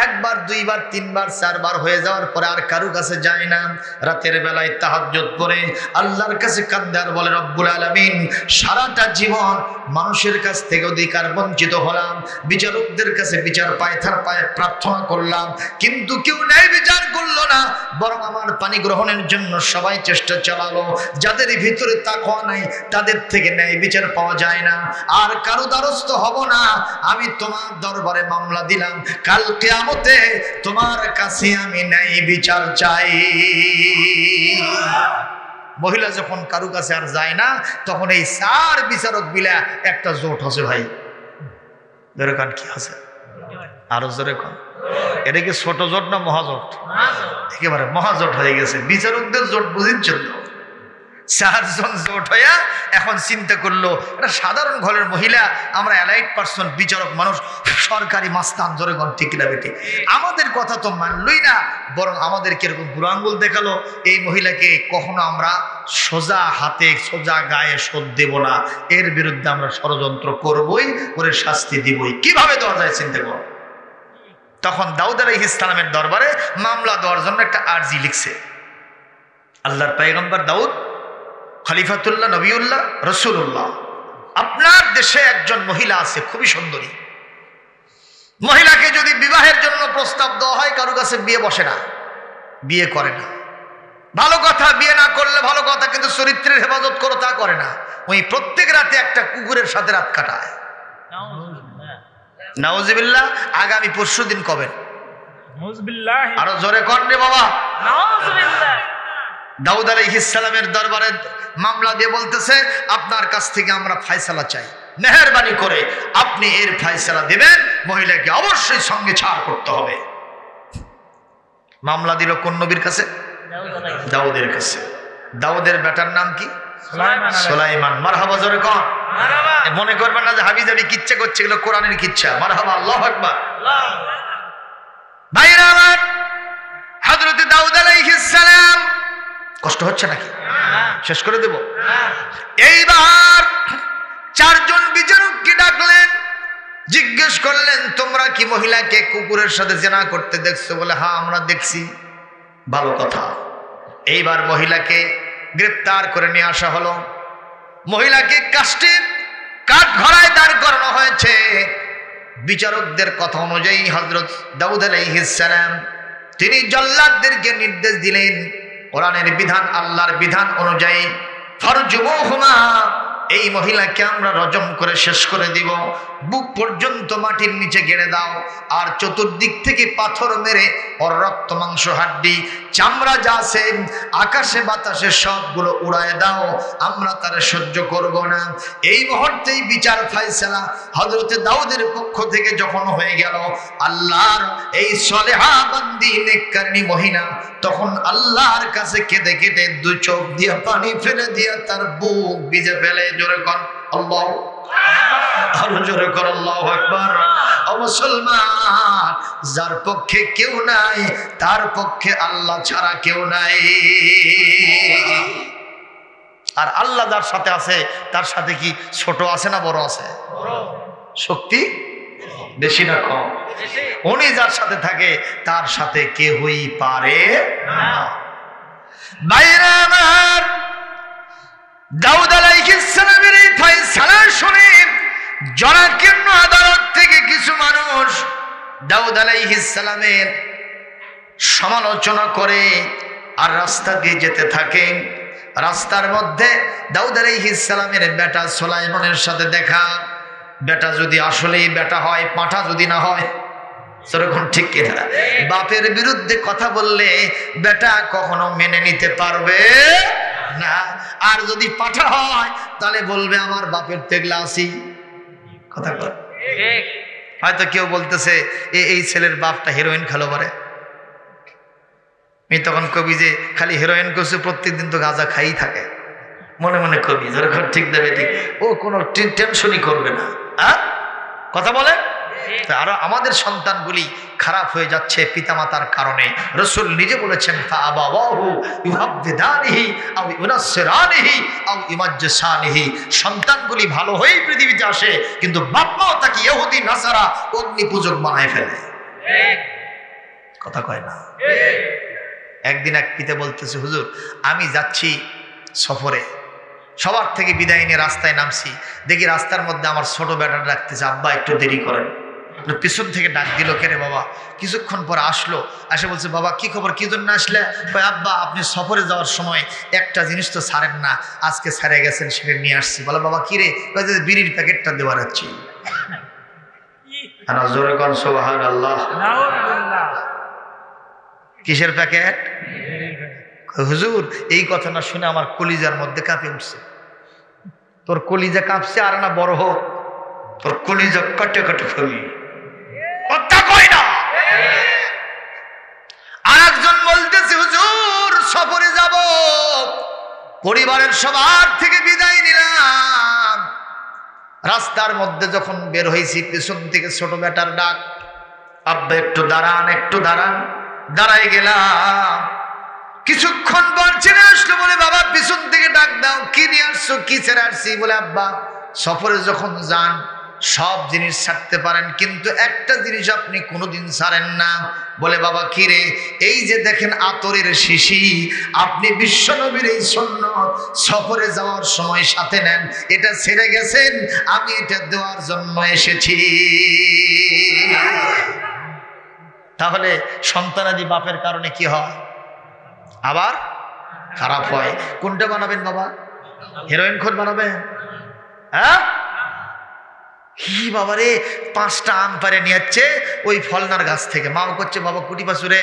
একবার, দুইবার, তিনবার, চারবার হয়ে যাওয়ার পরে আর কারো কাছে যায় না। রাতের বেলায় তাহাজ্জুদ পড়ে আল্লাহর কাছে কাঁদে আর বলে, রব্বুল আলামিন, সারাটা জীবন মানুষের কাছ থেকে অধিকার বঞ্চিত হলাম, বিচারকদের কাছে বিচার পায়থার পায়ে প্রার্থনা করলাম, কিন্তু কেউ ন্যায় বিচার করলো না, বরং আমার পানি গ্রহণের জন্য সবাই চেষ্টা চালালো। যাদের ভিতরে তাকওয়া নাই তাদের থেকে ন্যায় বিচার পাওয়া যায় না। আর কারো দ্বারস্থ হব না, আমি তোমার দরবারে মামলা দিলাম, কাল কিয়ামতে তোমার কাছে আমি ন্যায় বিচার চাই। মহিলা যখন কারো কাছে আর যায় না, তখন এই 4 বিচারক বিলা একটা জোট আছে। ভাই ধরে কান, কি আছে? আরো জোরে কান। এটা কি ছোট জোট না মহাজোট? একেবারে মহাজোট হয়ে গেছে। বিচারকদের জোট বুঝিচ্ছেন তো? 4 জন জোট হইয়া এখন চিন্তা করলো, এটা সাধারণ ঘরের মহিলা, আমরা এলাইট পার্সন, বিচারক মানুষ, সরকারি মাস্তান, জোরে গণ, ঠিক না বেটি? আমাদের কথা তো মানলই না, বরং আমাদের কিরকম বুড়ো আঙ্গুল দেখালো। এই মহিলাকে কখনো আমরা সোজা হাতে সোজা গায়ে শোধ দেব না, এর বিরুদ্ধে আমরা ষড়যন্ত্র করবই, ওরে শাস্তি দিবই। কিভাবে দেওয়া যায় চিন্তা করো। তখন দাউদ আলাইহিস সালামের দরবারে মামলা দেওয়ার জন্য একটা আরজি লিখছে। আল্লাহর পয়গম্বর দাউদ, খলিফাতুল্লাহ, নবিউল্লাহ, রসুল্লাহ, আপনার দেশে একজন মহিলা আছে খুবই সুন্দরী। মহিলাকে যদি বিবাহের জন্য প্রস্তাব দেওয়া হয়, কারো কাছে বিয়ে বসে না, বিয়ে করে না। ভালো কথা, বিয়ে না করলে ভালো কথা, কিন্তু চরিত্রের হেফাজত করো তা করে না। ওই প্রত্যেক রাতে একটা কুকুরের সাথে রাত কাটায়। নাউজুবিল্লাহ। আগামী পরশুদিন কবে? আরো জোরে কর রে বাবা। দাউদ আলাইহিস সালামের দরবারে মামলা দিয়ে বলতেছে, আপনার কাছ থেকে আমরা ফয়সালা চাই, মেহেরবানি করে আপনি এর ফয়সালা দিবেন, মহিলাকে অবশ্যই সঙ্গে ছাড় করতে হবে। মামলা দিল কোন নবীর কাছে? দাউদের কাছে। দাউদের বেটার নাম কি? সুলাইমান। মারহাবা জোরে কর। মনে করবেন না যে হাবিজাবি কিচ্ছা করছে, এগুলো কোরআনের কিচ্ছা। মারহাবা, আল্লাহু আকবার। ভাইরা আমার, হযরত দাউদ আলাইহিস সালাম কষ্ট হচ্ছে নাকি? শেষ করে দেব। এইবার চারজন বিচারককে ডাকলেন, জিজ্ঞেস করলেন তোমরা কি মহিলাকে কুকুরের সাথে জেনা করতে দেখছো? বলে হ্যাঁ আমরা দেখছি। ভালো কথা। এইবার মহিলাকে গ্রেপ্তার করে নিয়ে আসা হলো। মহিলাকে কাঠগড়ায় দাঁড় করানো হয়েছে। বিচারকদের কথা অনুযায়ী হযরত দাউদ আলাইহিস সালাম তিনি জল্লাদদেরকে নির্দেশ দিলেন, কোরআনের বিধান, আল্লাহর বিধান অনুযায়ী ফারজুমুহুমা, এই মহিলাকে আমরা রজম করে শেষ করে দিব, বুক পর্যন্ত মাটির নিচে গেড়ে দাও, আর চতুর্দিক থেকে পাথর মেরে ওর রক্ত মাংস হাড্ডি চামড়া যা আছে আকাশে বাতাসে সবগুলো উড়ায় দাও, আমরা তারে সহ্য করব না। এই মুহূর্তেই বিচার ফায়সালা হযরত দাউদের পক্ষ থেকে যখন হয়ে গেল, আল্লাহর এই সলেহা বান্দি নেককারিনী মহিলা তখন আল্লাহর কাছে কেঁদে কেঁদে দু চোখ দিয়ে পানি ফেলে দিয়ে তার বুক ভিজে ফেলে। জোরে কর আল্লাহ, আরো জোরে কর আল্লাহু আকবার। ও মুসলমান, যার পক্ষে কেউ নাই তার পক্ষে আল্লাহ ছাড়া কেউ নাই। আর আল্লাহ যার সাথে আছে তার সাথে কি ছোট আছে না বড় আছে? শক্তি বেশি না কম? উনি যার সাথে থাকে তার সাথে কেউই পারে না। বাইরে আমার দাউদ আলাইহিস সালামের এই ফয়সালা শুনে জরাকীর্ণ আদালত থেকে কিছু মানুষ দাউদ আলাইহিস সালামের সমালোচনা করে আর রাস্তা দিয়ে যেতে থাকে। রাস্তার মধ্যে দাউদ আলাইহিস সালামের বেটা সুলাইমানের সাথে দেখা। বেটা যদি আসলেই বেটা হয়, পাঁঠা যদি না হয়, সেরকম ঠিক কিনা? বাপের বিরুদ্ধে কথা বললে বেটা কখনো মেনে নিতে পারবে না। আর যদি পাঠা হয় তাহলে বলবে আমার বাপের তেগলা আসি। কথা কর। হয়তো কেউ বলতেছে এই ছেলের বাপটা হেরোইন খেলো পারে। আমি তখন কবি যে খালি হেরোইন করছে, প্রত্যেকদিন তো গাঁজা খাই থাকে। মনে মনে কবি যেরকম ঠিক দেবে ঠিক, ও কোনো টেনশনই করবে না। কথা বলে। আরো আমাদের সন্তানগুলি খারাপ হয়ে যাচ্ছে পিতামাতার কারণে। রাসূল নিজে বলেছেন ফাআবাওয়াহু ইউহাব্বিদানিহি আও ইউনাসসিরানিহি আও ইউমাজ্জিসানিহি, সন্তানগুলি ভালো হয়েই পৃথিবীতে আসে কিন্তু বাপ মাও তাকে ইহুদি নাসারা অগ্নি পূজক বানায় ফেলে। কথা কয় না? একদিন এক পিতা বলতেছে, হুজুর আমি যাচ্ছি সফরে, সবার থেকে বিদায় নিয়ে রাস্তায় নামছি, দেখি রাস্তার মধ্যে আমার ছোট বেটাটা ডাকতেছে, আব্বা একটু দেরি করেন। পিছন থেকে ডাক দিল, কে রে বাবা? কিছুক্ষণ পর আসলো, এসে বলছে, বাবা কি খবর, কি জন্য আসলে? আব্বা আপনি সফরে যাওয়ার সময় একটা জিনিস তো ছাড়েন না, আজকে ছাড়ে গেছেন, সেটা নিয়ে আসছি। বলে বাবা কি রে? বিড়ির প্যাকেটটা দেওয়ার আছে। জোরে কর সুবহানাল্লাহ। কিসের প্যাকেট? হুজুর এই কথা না শুনে আমার কলিজার মধ্যে কাঁপে উঠছে। তোর কলিজা কাঁপছে আর না বড় হোক, তোর কলিজা কটে কটে ফেলি। কথা কয় না। আর একজন বলতেছে, হুজুর সফরে যাব, পরিবারের সবার থেকে বিদায় নিলাম, রাস্তার মধ্যে যখন বের হয়েছি পেছন থেকে ছোট বেটার ডাক, আব্বা একটু দাঁড়ান, একটু দাঁড়ান। দাঁড়াই গেলাম, কিছুক্ষণ পর ছেড়ে আসলো। বলে বাবা পিছন থেকে ডাক দাও, কি নিয়ে আসছো, কি ছেড়ে আসছি? বলে আব্বা সফরে যখন যান সব জিনিস ছাড়তে পারেন কিন্তু একটা জিনিস আপনি কোনোদিন ছাড়েন না। বলে বাবা কি রে? এই যে দেখেন আতরের শিশি, আপনি বিশ্বনবীর এই সুন্নাত সফরে যাওয়ার সময় সাথে নেন, এটা ছেড়ে গেছেন, আমি এটা দেওয়ার জন্য এসেছি। তাহলে সন্তানাদি বাপের কারণে কি হয়? আবার খারাপ হয়। কোনটা বানাবেন বাবা? হেরোইন খোর বানাবেন? হ্যাঁ কি বাবা রে, 5টা আম পারে নিয়ে যাচ্ছে ওই ফলনার গাছ থেকে। মাও করছে, বাবা কুটি পাশুরে,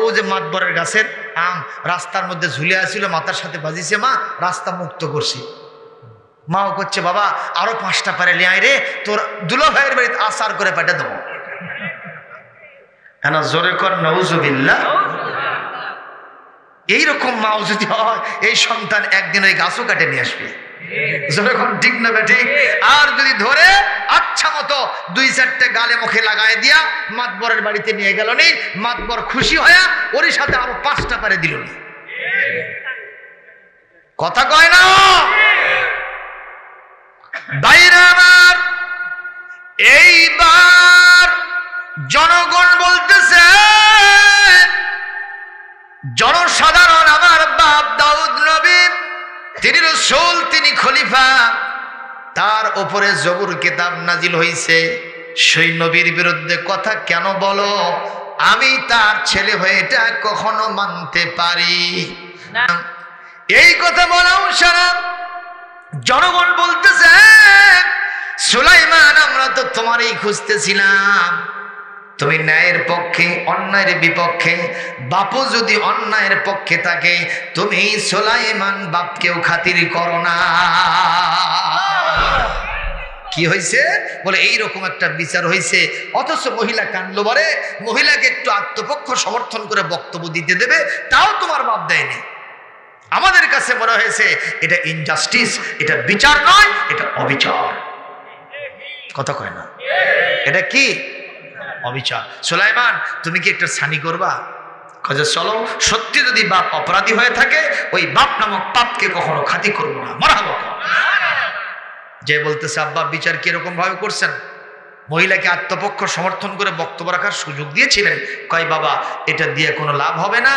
ও যে মাতবরের গাছের আম রাস্তার মধ্যে ঝুলে আসছিল, মাথার সাথে বাজিছে, মা রাস্তা মুক্ত করছি। মাও করছে, বাবা আরো 5টা পারে নিয়ে আয় রে, তোর দুলা ভাইয়ের বাড়িতে আচার করে পেটে দেবো। হ্যাঁ জোরে কর নাউজুবিল্লাহ। এইরকম মাও যদি হয়, এই সন্তান একদিন ওই গাছও কাটে নিয়ে আসবে। যখন ঠিক না ঠিক। আর যদি ধরে আচ্ছা মতো 2-4টে গালে মুখে লাগাই দিয়া মাতবরের বাড়িতে নিয়ে গেল নি, মাতবর খুশি হয়ে ওর সাথে আরো 5টা পারে দিল নি। কথা কয় না বাইরে আমার। এইবার জনগণ বলতেছে, জনসাধারণ আমার বাপ দাউদ নবী, তিনি রাসূল, তিনি খলিফা, তার উপরে জবুর কিতাব নাজিল হইছে, সেই নবীর বিরুদ্ধে কথা কেন বলো? আমি তার ছেলে হয়ে এটা কখনো মানতে পারি না। এই কথা বলাও সারা জনগণ বলতেছে, সুলাইমান আমরা তো তোমারই খুঁজতেছিলাম, তুমি ন্যায়ের পক্ষে অন্যায়ের বিপক্ষে, বাপু যদি অন্যায়ের পক্ষে থাকে তুমি সুলাইমান বাপকেও খাতির করো না। কি হয়েছে বলে এইরকম একটা বিচার হয়েছে, অথচ মহিলা কান্দলো, বলে মহিলাকে একটু আত্মপক্ষ সমর্থন করে বক্তব্য দিতে দেবে, তাও তোমার বাপ দেয়নি। আমাদের কাছে মনে হয়েছে এটা ইনজাস্টিস, এটা বিচার নয়, এটা অবিচার। কথা কয় না, এটা কি অবিচার। সুলাইমান তুমি কি একটা ছানি করবা? কাজে চলো, সত্যি যদি বাপ অপরাধী হয়ে থাকে ওই বাপ নামক পাপকে কখনো খাতি করবো না। মারহাবা। যে বলতেছে আব্বা বিচার কিরকম ভাবে করছেন? মহিলাকে আত্মপক্ষ সমর্থন করে বক্তব্য রাখার সুযোগ দিয়েছিলেন। কয় বাবা এটা দিয়ে কোনো লাভ হবে না,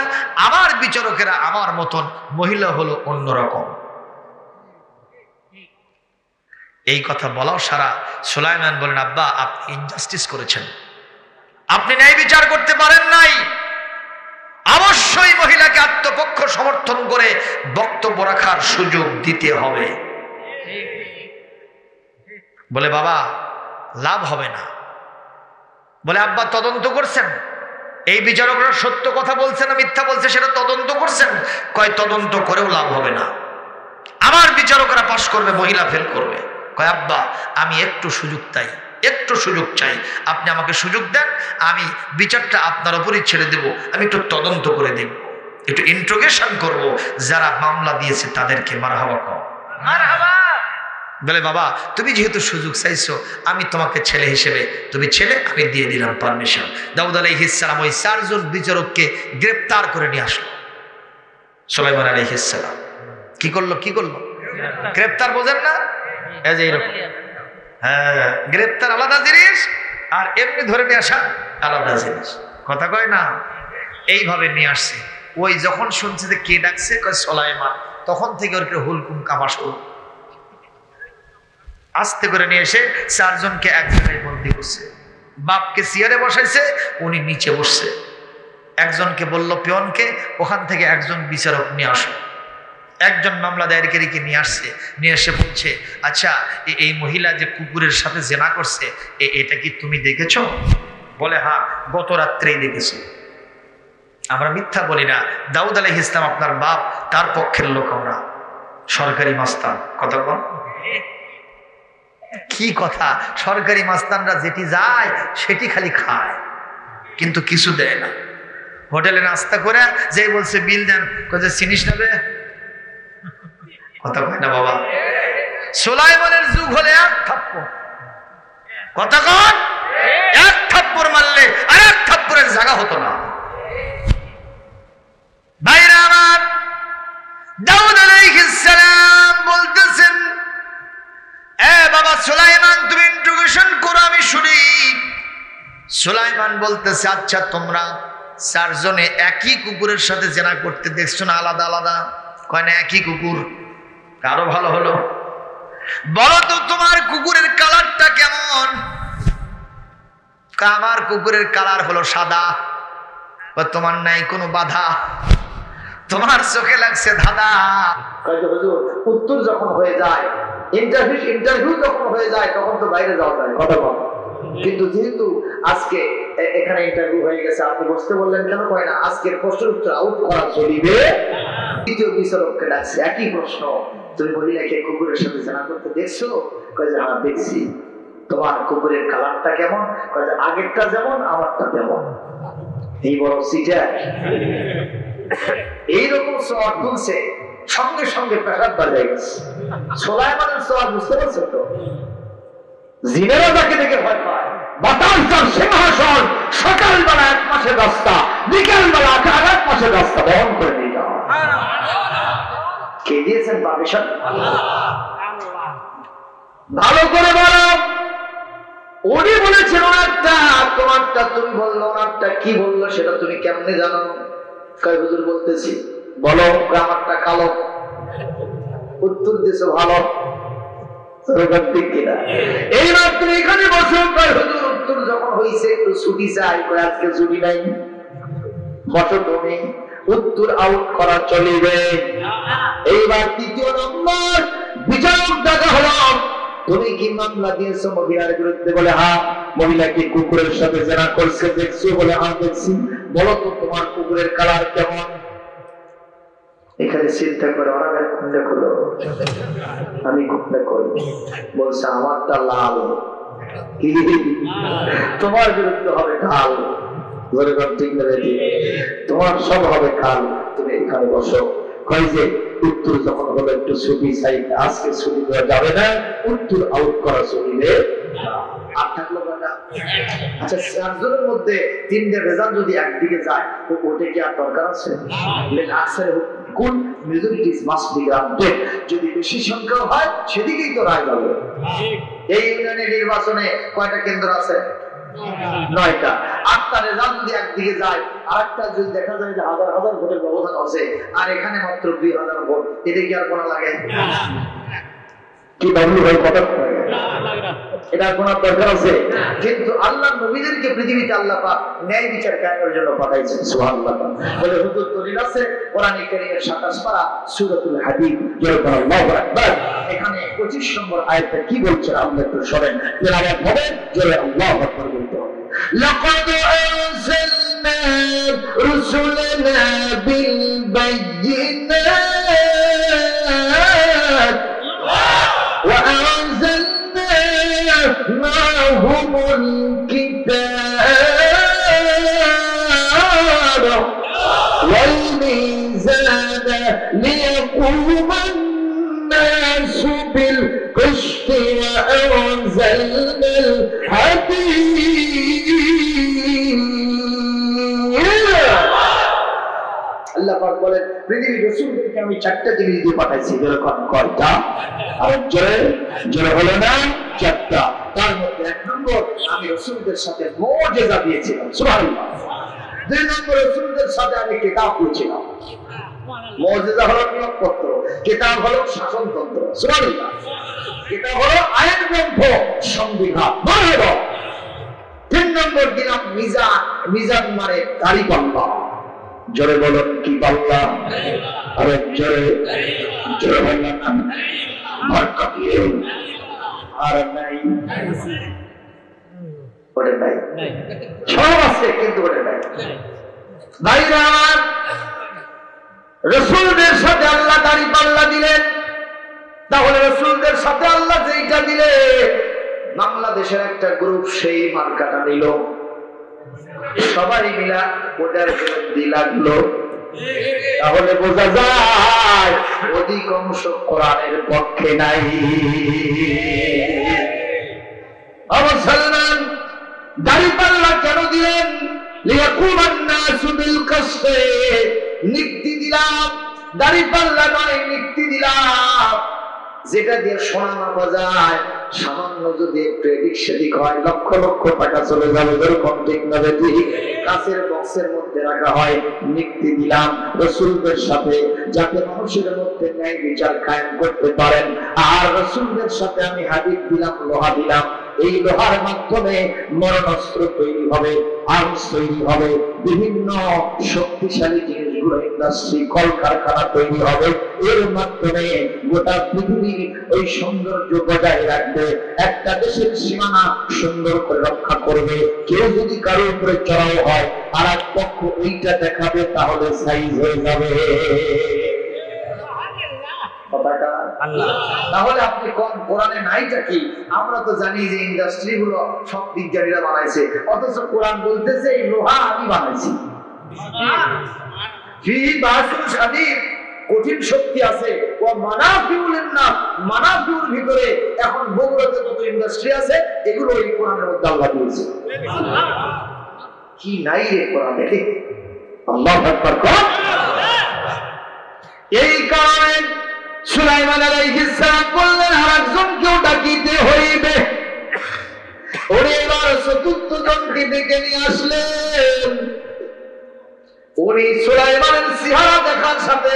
আমার বিচারকেরা আমার মতন মহিলা হলো অন্যরকম। এই কথা বলাও সারা সুলাইমান বলেন, আব্বা আপনি ইনজাস্টিস করেছেন, আপনি ন্যায় বিচার করতে পারেন নাই, অবশ্যই মহিলাকে আত্মপক্ষ সমর্থন করে বক্তব্য রাখার সুযোগ দিতে হবে। বলে বাবা লাভ হবে না। বলে আব্বা তদন্ত করছেন? এই বিচারকরা সত্য কথা বলছে না মিথ্যা বলছে সেটা তদন্ত করছেন? কয় তদন্ত করেও লাভ হবে না, আমার বিচারকরা পাশ করবে, মহিলা ফেল করবে। কয় আব্বা আমি একটু সুযোগ চাই, একটু সুযোগ চাই, আপনি আমাকে সুযোগ দেন, আমি বিচারটা আপনার উপরই ছেড়ে দেব, আমি একটু তদন্ত করে দেখব, একটু ইন্ট্রোগেশন করব, যারা মামলা দিয়েছে তাদেরকে। মারহাবা কও। বলে বাবা তুমি যেহেতু সুযোগ চাইছো, আমি তোমাকে ছেলে হিসেবে, তুমি ছেলে, আমি দিয়ে দিলাম পারমিশন। দাউদ আলাইহিস সালাম ওই 4 জন বিচারককে গ্রেফতার করে নিয়ে আসলো। সুলাইমান আলাইহিস সালাম কি করলো? গ্রেফতার বোঝেন না? এই যে এরকম, হ্যাঁ, গ্রেফতার আলাদা জিনিস আর এমনি ধরে নিয়ে আসা আলাদা জিনিস। কথা কয় না? এইভাবে নিয়ে আসছে। ওই যখন শুনছে যে কে ডাকছে, কয় সুলাইমান, তখন থেকে ওর হুলকুম কামা শুরু। আস্তে করে নিয়ে এসে 4 জনকে এক জায়গায় বন্দি করছে। বাপকে চেয়ারে বসাইছে, উনি নিচে বসছে। একজনকে বলল পিয়নকে, ওখান থেকে একজন বিচারক নিয়ে আসো। একজন মামলা দায়েরকারীকে নিয়ে আসছে, নিয়ে এসে বলছে আচ্ছা এই মহিলা যে কুকুরের সাথে জেনা করছে এটা কি তুমি দেখেছ? বলে হ্যাঁ গত রাত্রেই দেখেছি। আমরা মিথ্যা বলি না, দাউদ আলাইহিস সালাম আপনার বাপ, তার পক্ষের লোক আমরা, সরকারি মাস্তান। কথা বল, কি কথা? সরকারি মাস্তানরা যেটি যায় সেটি খালি খায়, কিন্তু কিছু দেয় না। হোটেলে নাস্তা করে যে বলছে বিল দেন, কোথায় চিনিস নেবে? কথা কয় না বাবা? সুলাইমানের যুগ হলে এক থাপ্পড়, কথা কন, এক থাপ্পড় মারলে আর এক থাপ্পড়ের জায়গা হতো না। ভাইরা আমার, দাউদ আলাইহিস সালাম বলতেছেন এ বাবা সুলাইমান তুমি ইন্ট্রোগেশন করো, আমি শুনি। সুলাইমান বলতেছে আচ্ছা তোমরা 4 জনে একই কুকুরের সাথে জেনা করতে দেখছো না আলাদা আলাদা? কয় না একই কুকুর। আরো ভালো হলো, বলো তো তোমার কুকুরের কালারটা কেমন? আমার কুকুরের কালার হলো সাদা। তোমার নাই কোনো বাধা, তোমার চোখে লাগছে ধাঁধা। উত্তর যখন হয়ে যায়, ইন্টারভিউ যখন হয়ে যায়, তখন তো বাইরে যাওয়া যায়, কথা বল। কিন্তু যেহেতু আজকে এখানে ইন্টারভিউ হয়ে গেছে, আপনি বসতে বললেন কেন? কয় না আজকের প্রশ্নের উত্তর আউট করা চলিবে। দ্বিতীয় বিচারককে ডাকছে, একই প্রশ্ন, তুমি মহিলাকে কুকুরের সাথে জেনা করতে দেখছো? কয় যে হ্যাঁ দেখছি। তোমার কুকুরের কালারটা কেমন? কয় যে আগেরটা যেমন আমারটা তেমন। এই বড় সিটার এইরকম সওয়াল তুলছে, সঙ্গে সঙ্গে পেশাব বাজে গেছে। সুলাইমানের সওয়াল বুঝতে পারছেন তো? জিনেরা যাকে দেখে ভয় পায়, বাতাস তার সিংহাসন, সকালবেলা 1 মাসের রাস্তা, বিকেলবেলা 1 মাসের রাস্তা বহন করে নিয়ে যাওয়া। কে দিয়েছেন পারমিশন? ভালো করে বলো। উনি বলেছেন ওনারটা, তোমারটা তুমি বললো, ওনারটা কি বললো সেটা তুমি কেমনে জানো? কয় হুজুর বলতেছি। বলো। আমারটা কালো। উত্তর দিছো ভালো। এইবার তুমি এখানে বসো। কয় হুজুর উত্তর যখন হয়েছে একটু ছুটি চাই। কয় আজকে ছুটি নাই। বসো তুমি। উত্তর আউট করা চলিবে। এইবার তৃতীয় নম্বর বিচারক ডাকা হলো। তুমি কি মামলা দিয়েছো মহিলার বিরুদ্ধে? বলে হ্যাঁ। মহিলা কি কুকুরের সাথে জেনা করছে দেখছো? বলে হ্যাঁ দেখছি। বলো তো তোমার কুকুরের কালার কেমন? এখানে চিন্তা করে ওরা খুঁজে খুলো। আমি খুঁজে করি। বলছে আমারটা লাল। তোমার বিরুদ্ধে হবে কাল। তোমার সব হবে কাল। তুমি এখানে বসো। কয় যে উত্তর যখন হলো একটু ছুটি চাই, আজকে ছুটি দেওয়া যাবে না। উত্তর আউট করা চলিবে। আর থাকলো কয়টা? আচ্ছা, 4 জনের মধ্যে 3টে রেজাল্ট যদি একদিকে যায় তো ওটা কি আর দরকার আছে? কোন মেজরিটিস মাস্ট বি গ্রান্টেড। যদি বেশি সংখ্যা হয় সেদিকেই তো রায় যাবে। এই ইউনিয়নের নির্বাচনে কয়টা কেন্দ্র আছে? 9টা। 8টা রেজাল্ট যদি একদিকে যায়, আরেকটা যদি দেখা যায় যে হাজার হাজার ভোটের ব্যবধান আছে, আর এখানে মাত্র 2000 ভোট, এটা কি আর কোনো লাগে? কি বাবলু ভাই কথা কয়? এটা কোনো দরকার আছে? কিন্তু আল্লাহ নবীদেরকে পৃথিবীতে আল্লাহ পাক ন্যায় বিচার কায়েমের জন্য পাঠাইছেন। সুবহানাল্লাহ। বলে হুজুর দলিল আছে কোরআনে কারীমের 27 পারা সূরাতুল হাদীদ। যেরকম আল্লাহু আকবার। এখানে 25 নম্বর আয়াতে কি বলছে আমরা একটু শুনেন। তেলাওয়াত হবে, জোরে আল্লাহু আকবার বলতে হবে। লাকাদ আরসালনা রুসুলানা বিল বায়িনাত ওয়া আনজালনা معهم الكتاب والميزان ليقوم الناس بالقسط وأنزلنا الحديد। আল্লাহ পাক বলেন পৃথিবীর রাসূলদেরকে আমি 4টা জিনিস দিয়ে পাঠাইছি। যেরকম কয়টা? আর জোরে জোরে হলো না? 4টা। তার মধ্যে 1 নম্বর আমি রাসূলদের সাথে মুজিজা দিয়েছিলাম। সুবহানাল্লাহ। 2 নম্বর রাসূলদের সাথে আমি কিতাব দিয়েছিলাম। মুজিজা হলো নিয়মপত্র, কিতাব হলো শাসনতন্ত্র। সুবহানাল্লাহ। কিতাব হলো আইন গ্রন্থ, সংবিধান। বলো 3 নম্বর দিলাম মিজান। মিজান মানে দাড়িপাল্লা। জোরে বলুন কি পাল্লা? আরে জোরে জোরে বললাম না? মার্কা দিয়ে আর নাই। ওটা নাই। সব আছে কিন্তু ওটা নাই। ভাইরা, রাসূলদের সাথে আল্লাহ দাড়িপাল্লা দিলেন। তাহলে রাসূলদের সাথে আল্লাহ যেইটা দিলেন, বাংলাদেশের একটা গ্রুপ সেই মার্কাটা নিল। সবাই মিলা ওটার বিরুদ্ধে লাগলো। তাহলে বোঝা যায় অধিকাংশ কোরআনের পক্ষে নাই। মুসলমান দাড়িপাল্লা কেন দিলেন? লিয়াকুমান নাসু বিল কিসত। নিক্তি দিলাম, দাড়িপাল্লা নয়, নিক্তি দিলাম। যেটা দিয়ে সোনা মাপা যায়, সামান্য যদি একটু এদিক সেদিক হয় লক্ষ লক্ষ টাকা চলে যাবে। যেরকম টেকনোলজি কাছের বক্সের মধ্যে রাখা হয়। নিক্তি দিলাম রাসূলদের সাথে, যাতে মানুষের মধ্যে ন্যায় বিচার কায়েম করতে পারেন। আর রাসূলদের সাথে আমি হাদিদ দিলাম, লোহা দিলাম। এই লোহার মাধ্যমে মরণাস্ত্র তৈরি হবে, আর্মস তৈরি হবে, বিভিন্ন শক্তিশালী জিনিসগুলো ইন্ডাস্ট্রি কলকারখানা তৈরি হবে। এর মাধ্যমে গোটা পৃথিবীর ওই সৌন্দর্য বজায় রাখবে। একটা দেশের সীমানা সুন্দর করে রক্ষা করবে। কেউ যদি কারোর উপরে চড়াও হয় আর এক পক্ষ ওইটা দেখাবে, তাহলে সাইজ হয়ে যাবে। তাহলে আপনি কোন কোরআনে নাইটা কি? আমরা তো জানি যে ইন্ডাস্ট্রি গুলো সব বিজ্ঞানীরা বানাইছে, অথচ কোরআন বলতেছে এই লোহা আমি বানাইছি। কঠিন শক্তি আছে। ও মানাফিউল নাস, মানাফিউর ভিতরে এখন বগুড়াতে যত ইন্ডাস্ট্রি আছে এগুলো এই কোরআনের মধ্যে আল্লাহ দিয়েছে। কি নাই রে কোরআনে? আল্লাহু আকবার। এই কারণে সুলাইমান আলাইহিস সালাম বললেন আরেকজনকেও ডাকিতে হইবে। ওরে এবার চতুর্থ জনকে ডেকে নিয়ে আসলেন। উনি সুলাইমানের চেহারা দেখার সাথে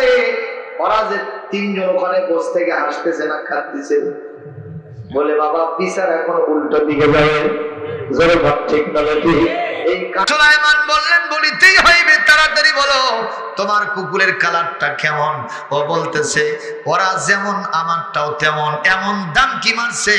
ওরা যে তিনজন ওখানে বসে থেকে হাসতেছে না কাঁদতেছে, বলে বাবা বিচার এখন উল্টো দিকে যাবে। জোরে ভাব ঠিক না ঠিক? এই সুলাইমান বললেন বলিতেই হইবে, তাড়াতাড়ি বলো তোমার কুকুরের কালারটা কেমন। ও বলতেছে ওরা যেমন আমারটাও তেমন। এমন দাম কি মারছে,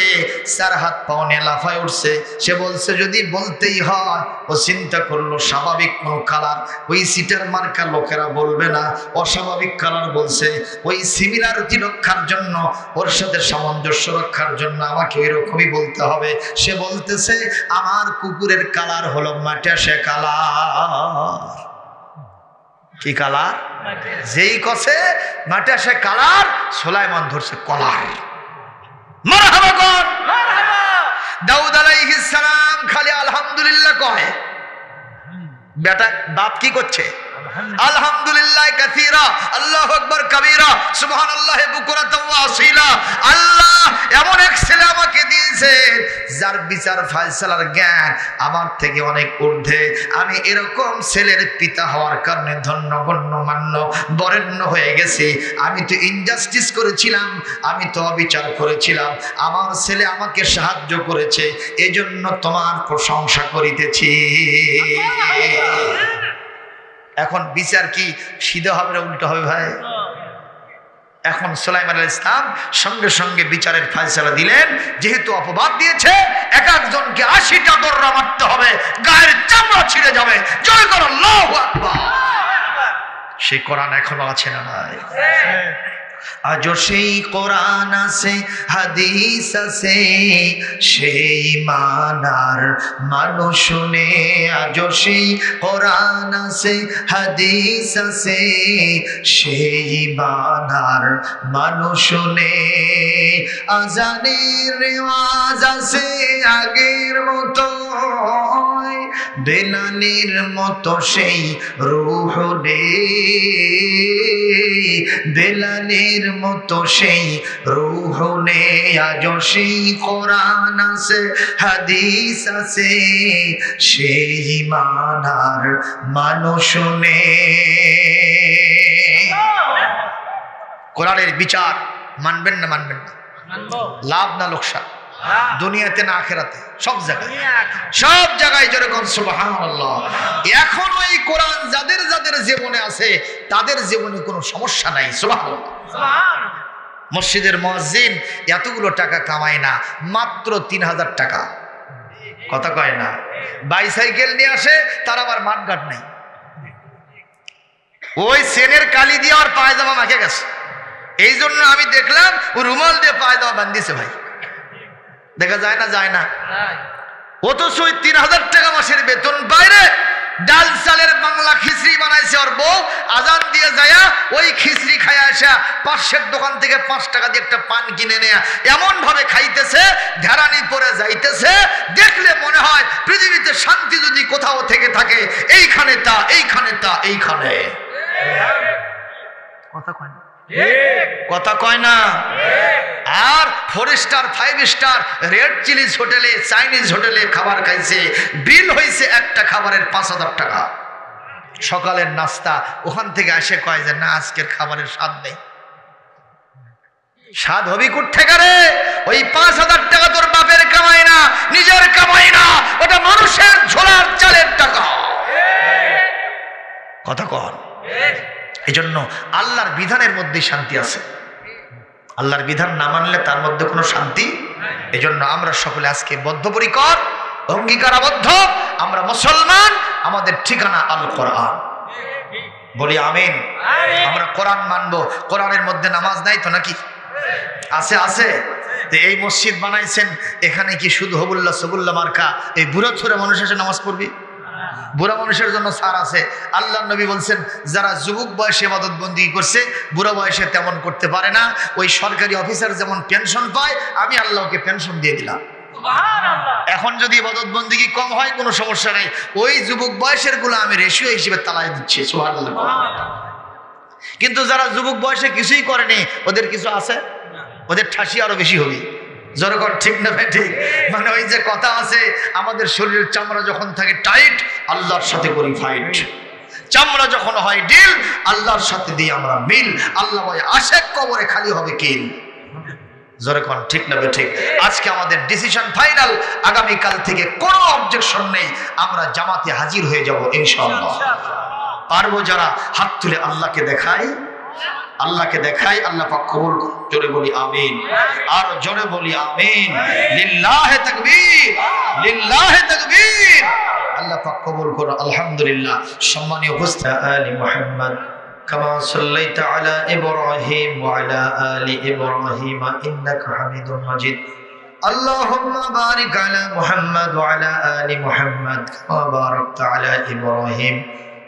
4 হাত পাও নিয়ে লাফায় উঠছে। সে বলছে যদি বলতেই হয়, ও চিন্তা করলো স্বাভাবিক কোন কালার ওই সিটার মার্কা লোকেরা বলবে না, অস্বাভাবিক কালার বলছে। ওই সিমিলারিটি রক্ষার জন্য, ওর সাথে সামঞ্জস্য রক্ষার জন্য আমাকে ওই রকমই বলতে হবে। সে বলতেছে আমার কুকুরের কালার হলো মাটিয়াশে কালার। কি কালার? যেই কসে মাটিয়াশে কালার, সুলাইমান ধরছে কলার। মারহাবা কোন? দাউদ আলাইহিস সালাম খালি আলহামদুলিল্লাহ কয়। বেটা বাপ কি করছে? আলহামদুলিল্লাহ কাসীরা, আল্লাহু আকবার কবীরা, সুবহানাল্লাহি বুকরাতাও ওয়া আসীলা। আল্লাহ এমন এক ছেলে আমাকে দিয়েছে যার বিচার ফয়সালার জ্ঞান আমার থেকে অনেক ঊর্ধ্বে। আমি এরকম ছেলের পিতা হওয়ার কারণে ধন্য গণ্যমান্য বরেণ্য হয়ে গেছি। আমি তো ইনজাস্টিস করেছিলাম, আমি তো অবিচার করেছিলাম, আমার ছেলে আমাকে সাহায্য করেছে, এজন্য তোমার প্রশংসা করিতেছি। এখন বিচার কি সিধা হবে না উল্টো হবে ভাই? এখন সুলাইমান আলাইহিস সালাম সঙ্গে সঙ্গে বিচারের ফয়সালা দিলেন। যেহেতু অপবাদ দিয়েছে, এক একজনকে 80টা দররা মারতে হবে, গায়ের চামড়া ছিঁড়ে যাবে। জয় করো আল্লাহু আকবার। সেই কোরআন এখনো আছে না নাই? আজও সেই কোরআন আছে, হাদিস আছে, সেই মানার মানুষ শুনে। আজও সেই কোরআন আছে, হাদিস আছে, সেই মানার মানুষ শুনে। আজানের রেওয়াজ আছে আগের মতো, বেলালের মতো সেই রূহ নেই, বেলালের মতো সেই রূহ নেই। আজও সেই কোরআন আছে, হাদিস আছে, সেই মানার মানুষ নেই। কোরআনের বিচার মানবেন না মানবেন না? লাভ না লোকসান? দুনিয়াতে না আখিরাতে? সব জায়গায়, সব জায়গায় যেরকম সুবহানাল্লাহ। এখন ওই কোরআন যাদের যাদের জীবনে আছে তাদের জীবনে কোনো সমস্যা নাই। সুবহানাল্লাহ। মসজিদের মুয়াজ্জিন এতগুলো টাকা কামায় না, মাত্র 3000 টাকা। কথা কয় না? বাইসাইকেল নিয়ে আসে, তার আবার মাঠঘাট নাই। ওই সেনের কালি দিয়ে আর পায়জামা মাখে গেছে। এই জন্য আমি দেখলাম ও রুমাল দিয়ে পায়জামা বান্ধিছে। ভাই দেখা যায় না? যায় না। অথচ ওই 3000 টাকা মাসের বেতন বাইরে ডাল চালের বাংলা খিচড়ি বানাইছে। ওর বউ আজান দিয়ে যায়া ওই খিচড়ি খাইয়া আসা পাশের দোকান থেকে 5 টাকা দিয়ে একটা পান কিনে নেয়া, এমন ভাবে খাইতেছে, ঘেরানি পরে যাইতেছে। দেখলে মনে হয় পৃথিবীতে শান্তি যদি কোথাও থেকে থাকে এইখানে তা, এইখানে তা, এইখানে। কথা কয় না? কথা কয় না? আর 4 স্টার 5 স্টার রেড চিলিজ হোটেলে, চাইনিজ হোটেলে খাবার খাইছে, বিল হয়েছে একটা খাবারের 5000 টাকা। সকালের নাস্তা, ওখান থেকে আসে কয় যে না আজকের খাবারের স্বাদ নেই। স্বাদ হবি কোত্থেকে রে? ওই 5000 টাকা তোর বাপের কামাই না, নিজের কামাই না, ওটা মানুষের ঝোলার চালের টাকা। কথা কন? এই জন্য আল্লাহর বিধানের মধ্যে শান্তি আছে। আল্লাহর বিধান না মানলে তার মধ্যে কোনো শান্তি। এই জন্য আমরা সকলে আজকে বদ্ধপরিকর, অঙ্গীকারাবদ্ধ, আমরা মুসলমান, আমাদের ঠিকানা আল কোরআন। বলি আমিন। আমরা কোরআন মানবো। কোরআনের মধ্যে নামাজ নাই তো নাকি? আছে, আছে। এই মসজিদ বানাইছেন, এখানে কি শুধু হবুল্লাহ সবুল্লাহ মার্কা এই বুড়ো ছোড়ে মানুষ এসে নামাজ পড়বি? বুড়া মানুষের জন্য ছাড় আছে। আল্লাহ নবী বলছেন যারা যুবক বয়সে ইবাদত বন্দেগী করছে, বুড়া বয়সে তেমন করতে পারে না, ওই সরকারি অফিসার যেমন পেনশন পায়, আমি আল্লাহকে পেনশন দিয়ে দিলাম। এখন যদি ইবাদত বন্দেগী কম হয় কোনো সমস্যা নাই, ওই যুবক বয়সের গুলো আমি রেশিও হিসেবে তালায় দিচ্ছি। সুবহানাল্লাহ। কিন্তু যারা যুবক বয়সে কিছুই করেনি ওদের কিছু আছে, ওদের ঠাসি আরো বেশি হবে। জনগণ ঠিক না ভাই ঠিক? মানে ওই যে কথা আছে, আমাদের শরীরের চামড়া যখন থাকে টাইট, আল্লাহর সাথে করি ফাইট। চামড়া যখন হয় ডিল, আল্লাহর সাথে দিয়ে আমরা মিল। আল্লাহ ভাই আশেক কবরে খালি হবে কিল। জনগণ ঠিক না ভাই ঠিক? আজকে আমাদের ডিসিশন ফাইনাল, আগামীকাল থেকে কোনো অবজেকশন নেই, আমরা জামাতে হাজির হয়ে যাব ইনশাআল্লাহ। পারবো যারা হাত তুলে আল্লাহকে দেখায়, আল্লাহকে দেখাই, আল্লাহ পাক কবুল করুন। জোরে বলি আমিন, আর জোরে বলি আমিন। লিল্লাহে তাকবীর, লিল্লাহে তাকবীর। আল্লাহ পাক কবুল করুন। আলহামদুলিল্লাহ। সম্মানীয় উপস্থিতি, আলি মুহাম্মদ কামা সাল্লাইতা আলা ইব্রাহিম ওয়া আলা আলি ইব্রাহিম ইন্নাকা হামিদুম মাজিদ। আল্লাহুম্মা বারিক আলা মুহাম্মদ ওয়া আলা আলি মুহাম্মদ কামা বারাকতা আলা ইব্রাহিম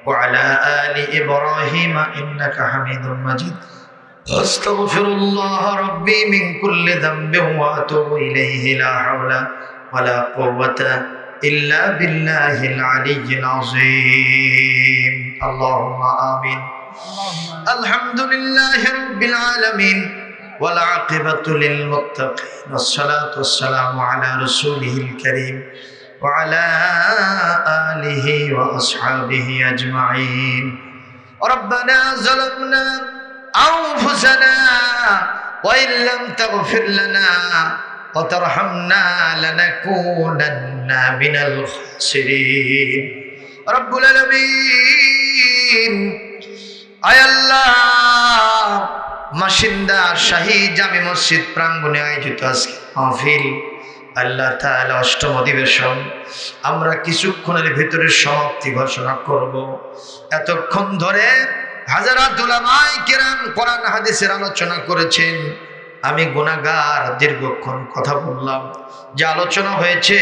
وعلى آل إبراهيم إنك حميد مجيد. أستغفر الله ربي من كل ذنب وأتوب إليه، لا حول ولا قوة إلا بالله العلي العظيم. اللهم آمين. الحمد لله رب العالمين والعاقبة للمتقين، والصلاة والسلام على رسوله الكريم وعلى آله وأصحابه أجمعين. ربنا ظلمنا أنفسنا وإن لم تغفر لنا وترحمنا لنكونن من الخاسرين. رب العالمين আয় আল্লাহ, মাসিন্দা শাহী জামে মসজিদ প্রাঙ্গণে আয়োজিত আজকে মাহফিল, আল্লাহ তাআলা অষ্টম অধিবেশন, আমরা কিছুক্ষণের ভিতরে সমাপ্তি ঘোষণা করব। এতক্ষণ ধরে হাজারাত উলামায়ে কেরাম কোরআন হাদিসের আলোচনা করেছেন। আমি গুনাহগার, দীর্ঘক্ষণ কথা বললাম। যে আলোচনা হয়েছে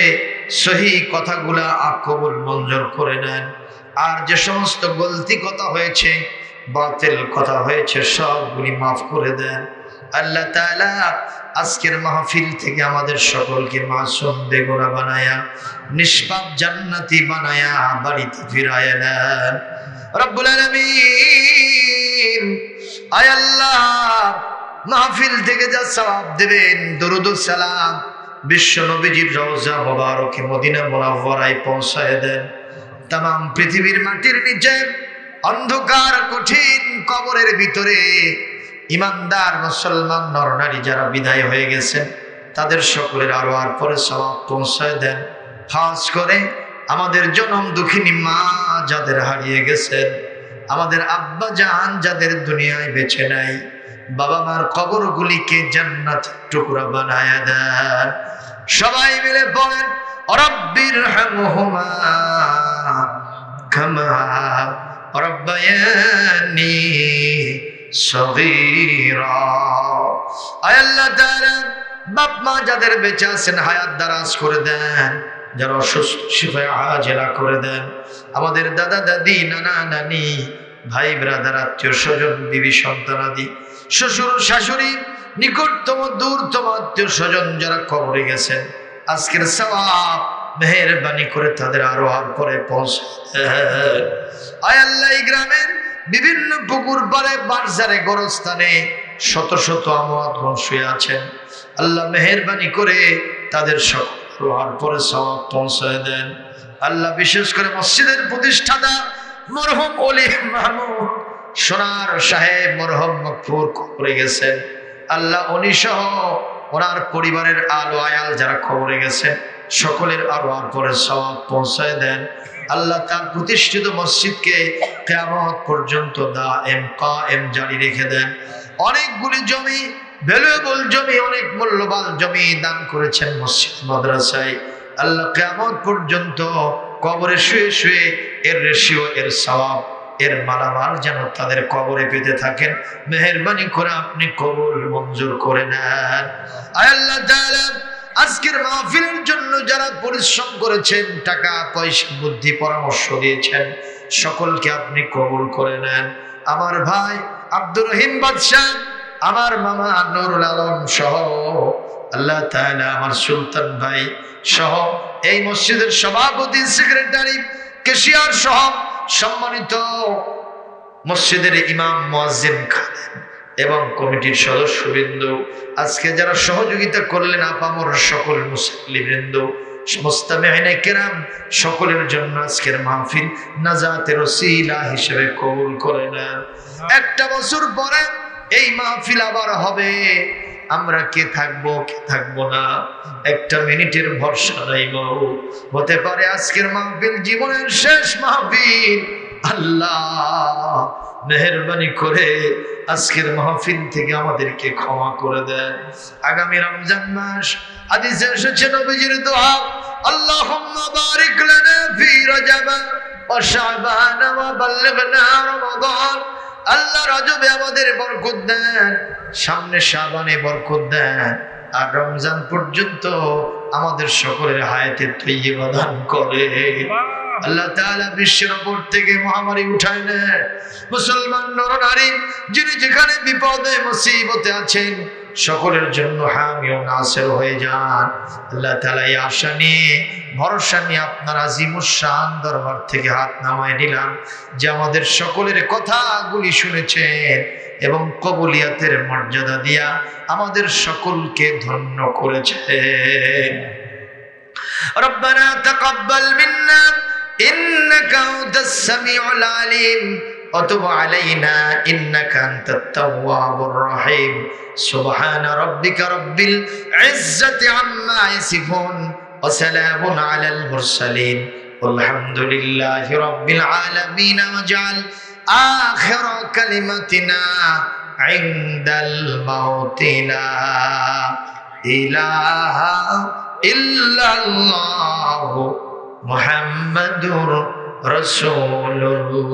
সহি কথাগুলা কবুল মঞ্জুর করে নেন, আর যে সমস্ত গলতি কথা হয়েছে, বাতিল কথা হয়েছে, সবগুলি মাফ করে দেন। আল্লাহ তাআলা আজকের মাহফিল থেকে আমাদের সকলকে মাসুম বেগুনাহ বানায়া, নিষ্পাপ জান্নাতি বানায়া বাড়িতে ফিরায়া নেন। রব্বুল আলামিন আয় আল্লাহ, মাহফিল থেকে যা সওয়াব দেবেন, দরুদ ও সালাম বিশ্ব নবীজির রওজা মুবারকে মদিনা মুনাওয়ারায় পৌঁছায় দেন। তামাম পৃথিবীর মাটির নিচে অন্ধকার কঠিন কবরের ভিতরে ইমানদার মুসলমান নরনারী যারা বিদায় হয়ে গেছেন, তাদের সকলের আরো আর পরে সওয়াব পৌঁছায় দেন। খাস করে আমাদের জনম দুঃখিনী মা যাদের হারিয়ে গেছেন, আমাদের আব্বা জান যাদের দুনিয়ায় বেঁচে নাই, বাবা মার কবরগুলিকে জান্নাতের টুকরা বানায়া দেন। সবাই মিলে বলেন রব্বির হামহুমা কামা রব্বায়ানি সগীরা। আয় আল্লাহ তাআলা, বাপ মা যাদের বেঁচে আছেন হায়াত দারাজ করে দেন, যারা অসুস্থ শিফায়ে আজেলা করে দেন। আমাদের দাদা দাদি, নানা নানি, ভাই ব্রাদার, আত্মীয় স্বজন, বিবি সন্তানাদি, শ্বশুর শাশুড়ি, নিকটতম দূরতম আত্মীয় স্বজন যারা কবরে গেছেন, আজকের সওয়াব মেহেরবানি করে তাদের আরো আর করে পৌঁছে। আয় আল্লাহ, এই গ্রামের বিভিন্ন পুকুর পাড়ে, বাজারে, গোরস্থানে শত শত আমওয়াতগণ শুয়ে আছেন। আল্লাহ মেহেরবানি করে তাদের সকল আর পরে সওয়াব পৌঁছায় দেন। আল্লাহ বিশেষ করে মসজিদের প্রতিষ্ঠাতা মরহুম ওলি মাহমুদ সোনার সাহেব মরহুম মকফুর কবরে গেছেন। আল্লাহ উনি সহ ওনার পরিবারের আলো আয়াল যারা কবরে গেছে, সকলের আরো আর পরে সওয়াব পৌঁছায় দেন। আল্লাহ তার প্রতিষ্ঠিত মসজিদকে কিয়ামত পর্যন্ত দায়েম কায়েম জারি রেখে দেন। অনেকগুলি জমি, ভ্যালুয়েবল জমি, অনেক মূল্যবান জমি দান করেছেন মসজিদ মাদ্রাসায়। আল্লাহ কিয়ামত পর্যন্ত কবরে শুয়ে শুয়ে এর রেশিও, এর সওয়াব, এর মালামাল যেন তাদের কবরে পেতে থাকেন। মেহেরবানি করে আপনি কবুল মঞ্জুর করে নেন। আয় আল্লাহ তাআলা, আজকের মাহফিলের জন্য যারা পরিশ্রম করেছেন, টাকা পয়সা বুদ্ধি পরামর্শ দিয়েছেন, সকলকে আপনি কবুল করে নেন। আমার ভাই আব্দুর রহিম বাদশাহ, আমার মামা নুরুল আলম সহ আল্লাহ তাআলা আমার সুলতান ভাই সহ এই মসজিদের সভাপতি, সেক্রেটারি, ক্যাশিয়ার সহ সম্মানিত মসজিদের ইমাম মুয়াজ্জিন খাদেম এবং কমিটির সদস্যবৃন্দ, আজকে যারা সহযোগিতা করলেন আপামর সকল মুসল্লিবৃন্দ, মুস্তামিঈনে কিরাম, সকলের জন্য আজকের মাহফিল নাজাতের ওসিলা হিসেবে কবুল করে নেন। একটা বছর পরে এই মাহফিল আবার হবে, আমরা কে থাকবো কে থাকবো না একটা মিনিটের ভরসা নাই। হতে পারে আজকের মাহফিল জীবনের শেষ মাহফিল। আল্লাহ মেহেরবানি করে আজকের মাহফিল থেকে আমাদেরকে ক্ষমা করে দেন। আগামী রমজান মাস হাদিসে এসেছে নবীজির দোয়া, আল্লাহুম্মা বারিক লানা ফি রজব ওয়া শাবান ওয়া বাল্লিগনা রমাদান। আল্লাহ রজবে আমাদের বরকত দেন, সামনে শাবানে বরকত দেন, আর রমজান পর্যন্ত আমাদের সকলের হায়াতে তৈয়বা দান করে। আল্লাহ তাআলা বিশ্বের উপর থেকে মহামারী উঠায় নেন। মুসলমান নরনারী যিনি যেখানে বিপদে মুসিবতে আছেন সকলের জন্য হামি ও নাসির হয়ে যান। আল্লাহ তাআলা এই আশা নিয়ে ভরসা নিয়ে আপনার আজিমুস শান দরবার থেকে হাত নামায় নিলাম যে আমাদের সকলের কথাগুলি শুনেছেন এবং কবুলিয়াতের মর্যাদা দিয়া আমাদের সকলকে ধন্য করেছেন। রব্বানা তাকাব্বাল মিন্না ইন্নাকা আনতাস সামিউল আলিম ওয়া তুব আলাইনা ইন্নাকা আনতাত তাওয়াবুর রহিম। সুবহানা রাব্বিকা রাব্বিল ইজ্জাতি আম্মা ইয়াসিফুন ওয়া সালামুন আলাল মুরসালিন ওয়ালহামদুলিল্লাহি রাব্বিল আলামিন। ওয়াজআল আখিরা কালিমাতিনা ইনদাল মাউতি লা ইলাহা ইল্লাল্লাহু মুহাম্মাদুর রাসূলুল্লাহ।